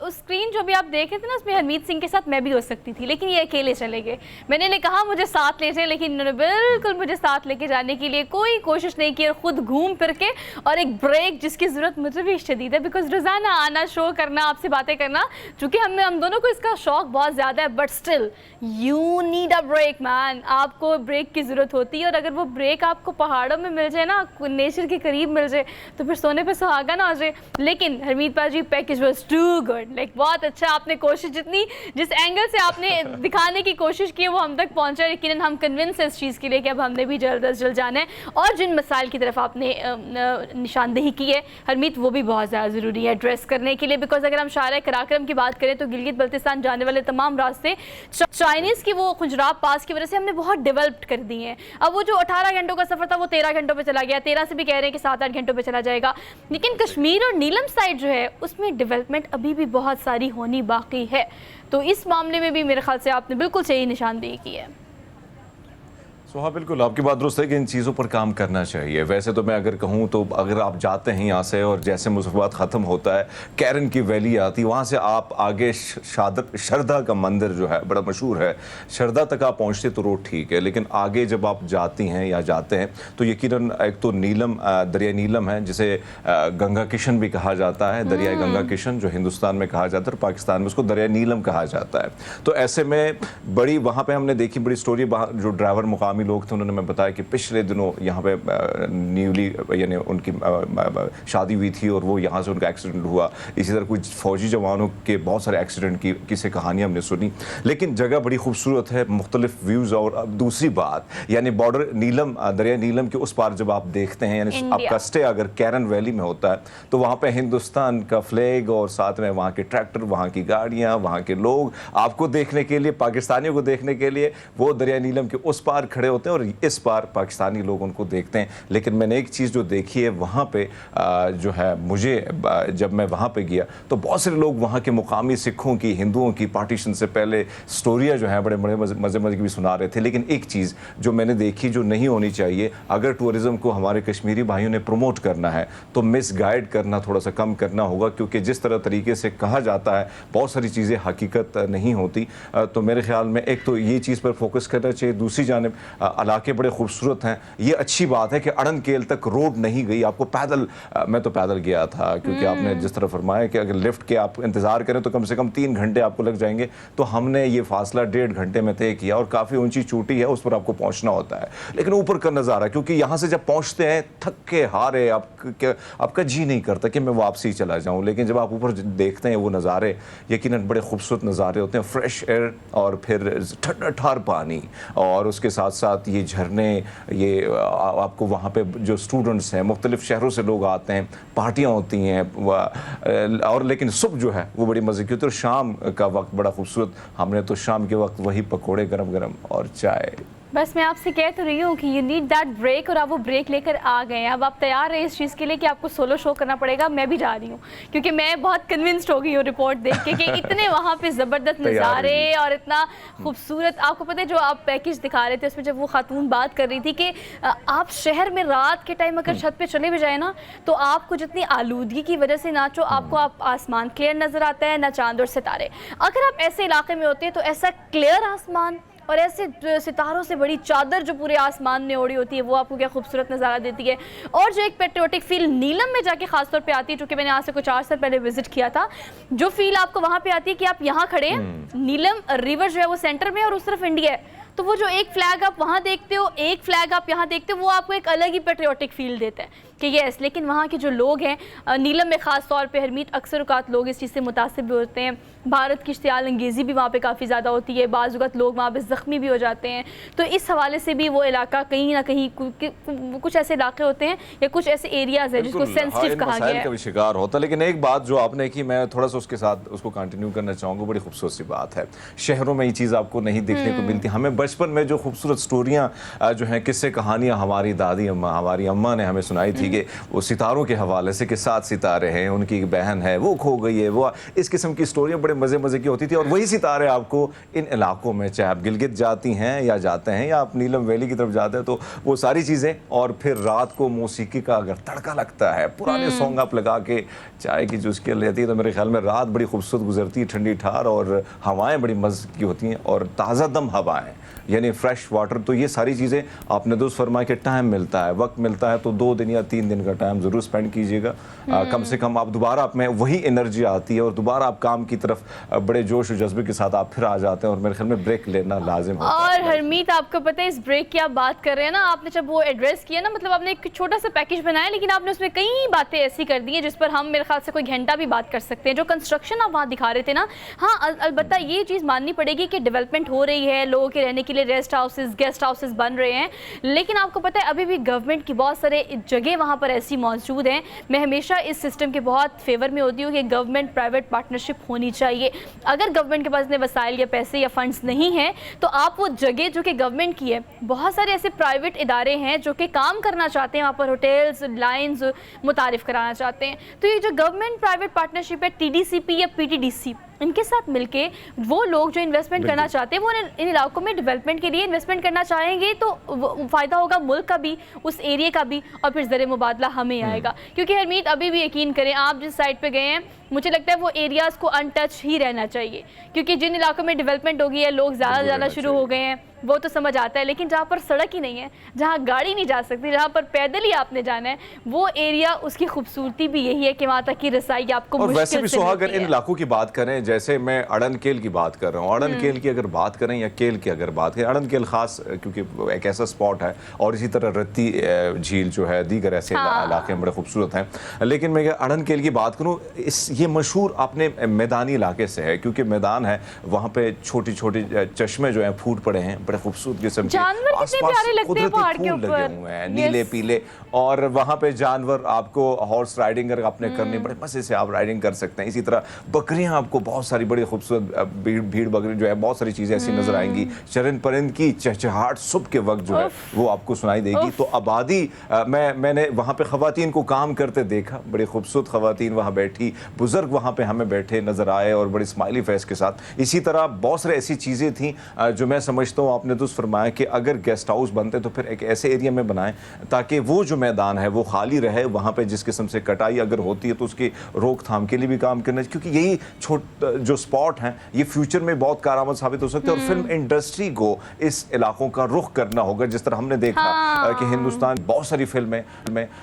उस स्क्रीन जो भी आप देख रहे थे ना, उसमें हरमीत सिंह के साथ मैं भी हो सकती थी, लेकिन ये अकेले चले गए। मैंने इन्हें कहा मुझे साथ ले जाए, लेकिन इन्होंने बिल्कुल मुझे साथ लेके जाने के लिए कोई कोशिश नहीं की और ख़ुद घूम फिर के और एक ब्रेक जिसकी ज़रूरत मुझे भी शदीद है, बिकॉज रोज़ाना आना, शो करना, आपसे बातें करना, चूँकि हम दोनों को इसका शौक बहुत ज़्यादा है, but still you need a break man. आपको ब्रेक की ज़रूरत होती है और अगर वो ब्रेक आपको पहाड़ों में मिल जाए ना, नेचर के करीब मिल जाए, तो फिर सोने पे सुहागा ना हो जाए। लेकिन Harmeet paaji package was too good, like बहुत अच्छा। आपने कोशिश जिस एंगल से आपने दिखाने की कोशिश की है वो हम तक पहुंचा। यकीनन हम कन्विंस है इस चीज़ के लिए कि अब हमने भी जल्द अज जल्द जाना है। और जिन मसाइल की तरफ आपने निशानदेही की है हरमीत, वो भी बहुत ज़्यादा ज़रूरी है एड्रेस करने के लिए। बिकॉज अगर हम शारा कराक्रम की बात करें तो गिलगित बल्तिस्तान जाने वाले तमाम रास्ते चाइनीज़ की वो खुजराब पास की वजह से हमने बहुत डेवलप्ड कर दी हैं। अब वो जो 18 घंटों का सफ़र था वो 13 घंटों पे चला गया, 13 से भी कह रहे हैं कि 7-8 घंटों पे चला जाएगा। लेकिन कश्मीर और नीलम साइड जो है उसमें डेवलपमेंट अभी भी बहुत सारी होनी बाकी है। तो इस मामले में भी मेरे ख्याल से आपने बिल्कुल सही निशानदेही की है। हाँ, बिल्कुल आपकी बात दुरुस्त है कि इन चीज़ों पर काम करना चाहिए। वैसे तो मैं अगर कहूँ तो अगर आप जाते हैं यहाँ से और जैसे मुज़फ़्फ़रात ख़त्म होता है, कैरन की वैली आती, वहाँ से आप आगे शरदा का मंदिर जो है बड़ा मशहूर है, शरदा तक आप पहुँचते तो रोड ठीक है, लेकिन आगे जब आप जाती हैं या जाते हैं तो यकीनन एक तो नीलम, दरिया नीलम है जिसे गंगा किशन भी कहा जाता है, दरिया गंगा किशन जो हिंदुस्तान में कहा जाता है और पाकिस्तान में उसको दरिया नीलम कहा जाता है। तो ऐसे में बड़ी वहाँ पर हमने देखी बड़ी स्टोरी, जो ड्राइवर मुकामी लोग थे उन्होंने मैं बताया कि पिछले दिनों यहाँ पे न्यूली यानी उनकी शादी हुई थी और वो यहाँ से उनका एक्सीडेंट हुआ। इसी तरह कुछ फौजी जवानों के बहुत सारे एक्सीडेंट की किसी कहानियाँ हमने सुनी, लेकिन जगह बड़ी खूबसूरत है, मुख्तलिफ व्यूज़। और दूसरी बात यानी बॉर्डर नीलम, दरिया नीलम के उस पार जब आप देखते हैं, यानी आपका स्टे अगर कैरन वैली में होता है तो वहाँ पर हिंदुस्तान का फ्लैग और साथ में वहाँ के ट्रैक्टर, वहाँ की गाड़ियाँ, वहाँ के लोग आपको देखने के लिए, पाकिस्तानियों को देखने के लिए वो दरिया नीलम के उस पार खड़े होते हैं और इस पार पाकिस्तानी लोग उनको देखते हैं। लेकिन मैंने एक चीज़ जो देखी है वहाँ पे जो है, मुझे जब मैं वहाँ पे गया तो बहुत सारे लोग वहाँ के मुकामी सिखों की, हिंदुओं की पार्टीशन से पहले स्टोरियाँ जो हैं बड़े बड़े मज़े की भी सुना रहे थे। लेकिन एक चीज़ जो मैंने देखी जो नहीं होनी चाहिए, अगर टूरिज़्म को हमारे कश्मीरी भाइयों ने प्रमोट करना है तो मिसगाइड करना थोड़ा सा कम करना होगा, क्योंकि जिस तरह तरीके से कहा जाता है बहुत सारी चीज़ें हकीकत नहीं होती। तो मेरे ख्याल में एक तो ये चीज़ पर फोकस करना चाहिए। दूसरी जानिब इलाके बड़े खूबसूरत हैं, ये अच्छी बात है कि अड़नकेल तक रोड नहीं गई, आपको पैदल, मैं तो पैदल गया था क्योंकि आपने जिस तरह फरमाया कि अगर लिफ्ट के आप इंतज़ार करें तो कम से कम 3 घंटे आपको लग जाएंगे, तो हमने ये फासला 1.5 घंटे में तय किया। और काफ़ी ऊंची चोटी है, उस पर आपको पहुंचना होता है, लेकिन ऊपर का नज़ारा, क्योंकि यहाँ से जब पहुँचते हैं थक के हारे, आपका जी नहीं करता कि मैं वापसी चला जाऊँ, लेकिन जब आप ऊपर देखते हैं वो नज़ारे यकीनन बड़े खूबसूरत नज़ारे होते हैं। फ्रेश एयर और फिर ठंडा ठार पानी और उसके साथ साथ ये झरने, ये आपको वहाँ पे जो स्टूडेंट्स हैं, मुख्तलिफ शहरों से लोग आते हैं, पार्टियाँ होती हैं और लेकिन सुबह जो है वो बड़ी मज़े की होती है और शाम का वक्त बड़ा खूबसूरत। हमने तो शाम के वक्त वही पकोड़े गरम गरम और चाय बस मैं आपसे कह तो रही हूँ कि यू नीड दैट ब्रेक, और आप वो ब्रेक लेकर आ गए हैं। अब आप तैयार हैं इस चीज़ के लिए कि आपको सोलो शो करना पड़ेगा। मैं भी जा रही हूँ क्योंकि मैं बहुत कन्विंस्ड हो गई हूँ रिपोर्ट देख के कि इतने वहाँ पे ज़बरदस्त नज़ारे और इतना खूबसूरत। आपको पता है जो आप पैकेज दिखा रहे थे उसमें जब वो खातून बात कर रही थी कि आप शहर में रात के टाइम अगर छत पर चले भी जाए ना तो आपको जितनी आलूदगी की वजह से ना तो आपको आप आसमान क्लियर नज़र आता है ना चांद और सितारे। अगर आप ऐसे इलाके में होते हैं तो ऐसा क्लियर आसमान और ऐसे सितारों से बड़ी चादर जो पूरे आसमान में ओढ़ी होती है वो आपको क्या खूबसूरत नज़ारा देती है। और जो एक पेट्रियोटिक फील नीलम में जाके खासतौर पे आती है, जो कि मैंने आज से कुछ 4 साल पहले विजिट किया था, जो फील आपको वहाँ पे आती है कि आप यहाँ खड़े हैं, नीलम रिवर जो है वो सेंटर में और उस तरफ इंडिया है, तो वो जो एक फ्लैग आप वहाँ देखते हो, एक फ्लैग आप यहाँ देखते हो, वो आपको एक अलग ही पेट्रियोटिक फील देता है कि यस। लेकिन वहाँ के जो लोग हैं नीलम में ख़ास तौर पे हरमीत अक्सर औक़ात लोग इस चीज़ से मुतासिर भी होते हैं। भारत की इश्तियाल अंगेज़ी भी वहाँ पे काफ़ी ज़्यादा होती है, बाज़ औक़ात लोग वहाँ पे ज़ख्मी भी हो जाते हैं। तो इस हवाले से भी वो इलाका कहीं ना कहीं कुछ ऐसे इलाके होते हैं या कुछ ऐसे एरियाज़ है जिसको सेंसिटिव कहा गया है, का भी शिकार होता है। लेकिन एक बात जो आपने की, मैं थोड़ा सा उसके साथ उसको कंटिन्यू करना चाहूँगा। बड़ी खूबसूरत सी बात है, शहरों में ये चीज़ आपको नहीं देखने को मिलती। हमें बचपन में जो खूबसूरत स्टोरियाँ जो हैं, किस्से कहानियाँ हमारी दादी अम्मा, हमारी अम्मा ने हमें सुनाई थी कि वो सितारों के हवाले से कि 7 सितारे हैं, उनकी एक बहन है वो खो गई है, वो इस किस्म की स्टोरियाँ बड़े मज़े मज़े की होती थी। और वही सितारे आपको इन इलाकों में, चाहे आप गिलगित जाती हैं या जाते हैं या आप नीलम वैली की तरफ जाते हैं, तो वो सारी चीज़ें। और फिर रात को मौसीकी का अगर तड़का लगता है, पुराने सॉन्ग आप लगा के चाय की चुस्की लेती है, तो मेरे ख्याल में रात बड़ी खूबसूरत गुजरती है, ठंडी ठार, और हवाएं बड़ी मज़े की होती हैं और ताज़ा दम हवाएं, यानी फ्रेश वाटर। तो ये सारी चीज़ें आपने दोस्त फरमाया कि टाइम मिलता है, वक्त मिलता है, तो 2 दिन या 3 दिन का टाइम ज़रूर स्पेंड कीजिएगा। कम से कम आप दोबारा आप में वही एनर्जी आती है और दोबारा आप काम की तरफ बड़े जोश और जज्बे के साथ आप फिर आ जाते हैं। और मेरे ख्याल में ब्रेक लेना लाजिम होता है। और हरमीत, आपको पता है इस ब्रेक की आप बात कर रहे हैं ना, आपने जब वो एड्रेस किया ना, मतलब आपने एक छोटा सा पैकेज बनाया, लेकिन आपने उसमें कई बातें ऐसी कर दी हैं जिस पर हम मेरे ख्याल से कोई घंटा भी बात कर सकते हैं। जो कंस्ट्रक्शन आप वहाँ दिखा रहे थे ना, हाँ अलबत्ता ये चीज़ माननी पड़ेगी कि डेवलपमेंट हो रही है, लोगों के रहने के लिए रेस्ट हाउसेज, गेस्ट हाउसेज बन रहे हैं, लेकिन आपको पता है अभी भी गवर्नमेंट की बहुत सारे जगह वहाँ पर ऐसी मौजूद हैं। मैं हमेशा इस सिस्टम के बहुत फेवर में होती हूँ कि गवर्नमेंट प्राइवेट पार्टनरशिप होनी चाहिए। अगर गवर्नमेंट के पास इतने वसाइल या पैसे या फंड्स नहीं हैं तो आप वो जगह जो कि गवर्नमेंट की है, बहुत सारे ऐसे प्राइवेट इदारे हैं जो कि काम करना चाहते हैं वहाँ पर, होटल्स, लाइन्स मुतारिफ कराना चाहते हैं, तो ये जो गवर्नमेंट प्राइवेट पार्टनरशिप है, TDCP या PTDC, इनके साथ मिलके वो लोग जो इन्वेस्टमेंट करना चाहते हैं, वो इन इलाकों में डेवलपमेंट के लिए इन्वेस्टमेंट करना चाहेंगे, तो फ़ायदा होगा मुल्क का भी, उस एरिया का भी, और फिर ज़र मुबादला हमें आएगा। क्योंकि हरमीत, अभी भी यकीन करें, आप जिस साइड पे गए हैं, मुझे लगता है वो एरियाज़ को अनटच ही रहना चाहिए, क्योंकि जिन इलाकों में डेवलपमेंट हो गई है, लोग ज़्यादा जाना शुरू हो गए हैं, वो तो समझ आता है, लेकिन जहाँ पर सड़क ही नहीं है, जहाँ गाड़ी नहीं जा सकती, जहाँ पर पैदल ही आपने जाना है, वो एरिया, उसकी खूबसूरती भी यही है कि वहाँ तक की रसाई आपको मुश्किल से वैसे भी सोहा, अगर इन इलाकों की बात करें, जैसे मैं अड़नकेल की बात कर रहा हूँ, अड़नकेल की अगर बात करें या केल की अगर बात करें, अड़नकेल खास क्योंकि एक ऐसा स्पॉट है, और इसी तरह रत्ती झील जो है, दीगर ऐसे इलाके बड़े खूबसूरत हैं। लेकिन मैं अड़नकेल की बात करूँ, ये मशहूर अपने मैदानी इलाके से है, क्योंकि मैदान है, वहाँ पे छोटी छोटी चश्मे जो हैं फूट पड़े हैं, बड़े खूबसूरत किस्म के, आसपास कुदरती फूल लगे हुए हैं, नीले पीले, और वहाँ पे जानवर आपको हॉर्स राइडिंग अगर आपने करनी, बड़े मजे से आप राइडिंग कर सकते हैं। इसी तरह बकरियाँ आपको बहुत सारी बड़ी खूबसूरत भीड़ बकरी जो है, बहुत सारी चीज़ें ऐसी नजर आएंगी, चरन परिंद की चहचहाट सुबह के वक्त जो है वो आपको सुनाई देगी। तो आबादी, मैंने वहाँ पे ख़वातीन को काम करते देखा, बड़ी खूबसूरत ख़वातीन वहाँ बैठी, बुजुर्ग वहाँ पे हमें बैठे नजर आए और बड़ी स्माइली फेस के साथ। इसी तरह बहुत सारी ऐसी चीज़ें थी जो मैं समझता हूँ, आपने दुरुस्त फरमाया कि अगर गेस्ट हाउस बनते तो फिर एक ऐसे एरिया में बनाएं ताकि वो जो मैदान है वो खाली रहे, वहाँ पे जिस किस्म से कटाई अगर होती है तो उसकी रोकथाम के लिए भी काम करना चाहिए, क्योंकि यही जो स्पॉट हैं ये फ्यूचर में बहुत कारआमद साबित हो सकते हैं। और फिल्म इंडस्ट्री को इस इलाकों का रुख करना होगा, जिस तरह हमने देखा कि हिंदुस्तान बहुत सारी फिल्में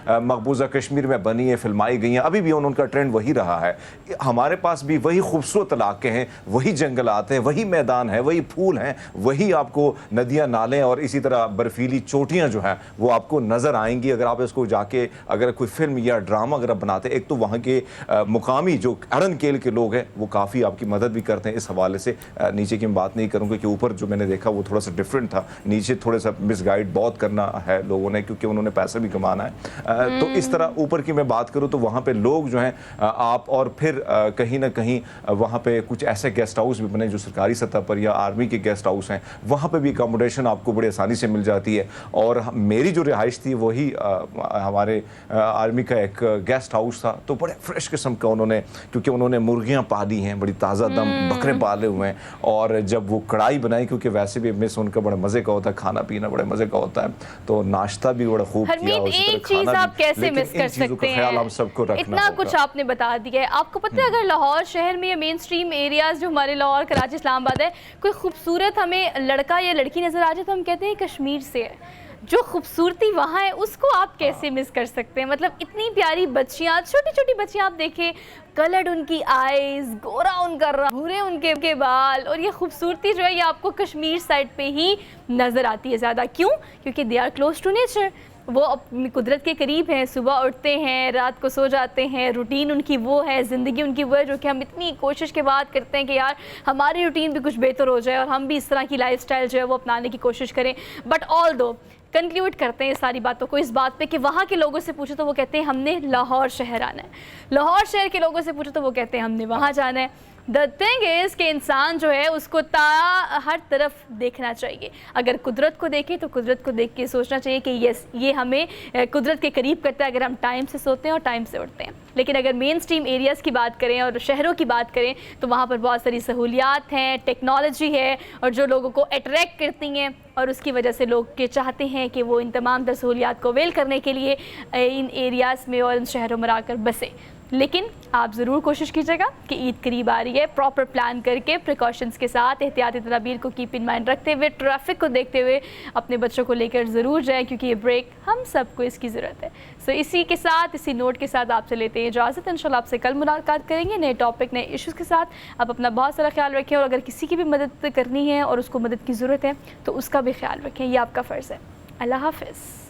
मकबूजा कश्मीर में बनी है, फिल्माई गई हैं, अभी भी उनका ट्रेंड वही रहा है। हमारे पास भी वही खूबसूरत इलाके हैं, वही जंगलात हैं, वही मैदान है, वही फूल हैं, वही आपको नदियां, नाले और इसी तरह बर्फीली चोटियां जो हैं वो आपको नजर आएंगी अगर आप इसको जाके अगर कोई फिल्म या ड्रामा अगर आप बनाते। एक तो वहाँ के मुकामी जो अड़नकेल के लोग हैं वो काफ़ी आपकी मदद भी करते हैं इस हवाले से। नीचे की मैं बात नहीं करूँगा कि ऊपर जो मैंने देखा वो थोड़ा सा डिफरेंट था, नीचे थोड़ा सा मिसगाइड बहुत करना है लोगों ने, क्योंकि उन्होंने पैसा भी कमाना है। तो इस तरह ऊपर की मैं बात करूँ तो वहाँ पे लोग जो हैं आप, और फिर कहीं ना कहीं वहाँ पे कुछ ऐसे गेस्ट हाउस भी बने जो सरकारी सतह पर या आर्मी के गेस्ट हाउस हैं, वहाँ पे पे भी अकोमोडेशन आपको बड़ी आसानी से मिल जाती है। और मेरी जो रिहाइश थी वही हमारे आर्मी का एक गेस्ट हाउस था, तो बड़े फ्रेश किस्म का उन्होंने, क्योंकि उन्होंने मुर्गियाँ पाली हैं, बड़ी ताज़ा दम बकरे पाले हुए हैं, और जब वो कढ़ाई बनाई, क्योंकि वैसे भी मिस उनका बड़ा मज़े का होता है, खाना पीना बड़े मज़े का होता है, तो नाश्ता भी बड़ा खूब किया। एक चीज आप कैसे मिस कर सकते हैं, हम सबको रखना इतना कुछ आपने बता दिया है। आपको पता है अगर लाहौर शहर में या मेन स्ट्रीम एरियाज जो हमारे लाहौर, कराची, इस्लामाबाद है, कोई खूबसूरत हमें लड़का या लड़की नजर आ जाए तो हम कहते हैं कश्मीर से है। जो खूबसूरती वहाँ है उसको आप कैसे मिस कर सकते हैं। मतलब इतनी प्यारी बच्चियाँ, छोटी छोटी बच्चियाँ, आप देखें कलर्ड उनकी आईज, गोरा उनका रंग, भूरे उनके बाल, और ये खूबसूरती जो है ये आपको कश्मीर साइड पे ही नज़र आती है ज़्यादा। क्यों? क्योंकि they are close to nature, वो अपनी कुदरत के करीब हैं, सुबह उठते हैं, रात को सो जाते हैं, रूटीन उनकी वो है, ज़िंदगी उनकी वो है, जो कि हम इतनी कोशिश के बाद करते हैं कि यार हमारी रूटीन भी कुछ बेहतर हो जाए और हम भी इस तरह की लाइफस्टाइल जो है वो अपनाने की कोशिश करें। बट ऑल दो कंक्लूड करते हैं सारी बातों को इस बात पे कि वहाँ के लोगों से पूछो तो वो कहते हैं हमने लाहौर शहर आना है, लाहौर शहर के लोगों से पूछो तो वो कहते हैं हमने वहाँ जाना है। द थिंग इज़ कि इंसान जो है उसको हर तरफ देखना चाहिए। अगर कुदरत को देखें तो कुदरत को देख के सोचना चाहिए कि यस ये हमें कुदरत के करीब करता है अगर हम टाइम से सोते हैं और टाइम से उठते हैं। लेकिन अगर मेन स्ट्रीम एरियाज़ की बात करें और शहरों की बात करें तो वहाँ पर बहुत सारी सहूलियात हैं, टेक्नोलॉजी है, और जो लोगों को अट्रैक्ट करती हैं, और उसकी वजह से लोग के चाहते हैं कि वो इन तमाम तर सहूलियात को अवेल करने के लिए इन एरियाज़ में और इन शहरों में आकर बसे। लेकिन आप ज़रूर कोशिश कीजिएगा कि ईद करीब आ रही है, प्रॉपर प्लान करके, प्रिकॉशंस के साथ, एहतियाती तदाबीर को कीप इन माइंड रखते हुए, ट्रैफिक को देखते हुए अपने बच्चों को लेकर ज़रूर जाएं, क्योंकि ये ब्रेक हम सबको इसकी ज़रूरत है। सो इसी के साथ, इसी नोट के साथ आपसे लेते हैं इजाज़त। इंशाल्लाह आपसे कल मुलाकात करेंगे नए टॉपिक, नए इश्यूज़ के साथ। आप अपना बहुत सारा ख्याल रखें, और अगर किसी की भी मदद करनी है और उसको मदद की ज़रूरत है तो उसका भी ख्याल रखें, ये आपका फ़र्ज़ है। अल्लाह हाफ़िज़।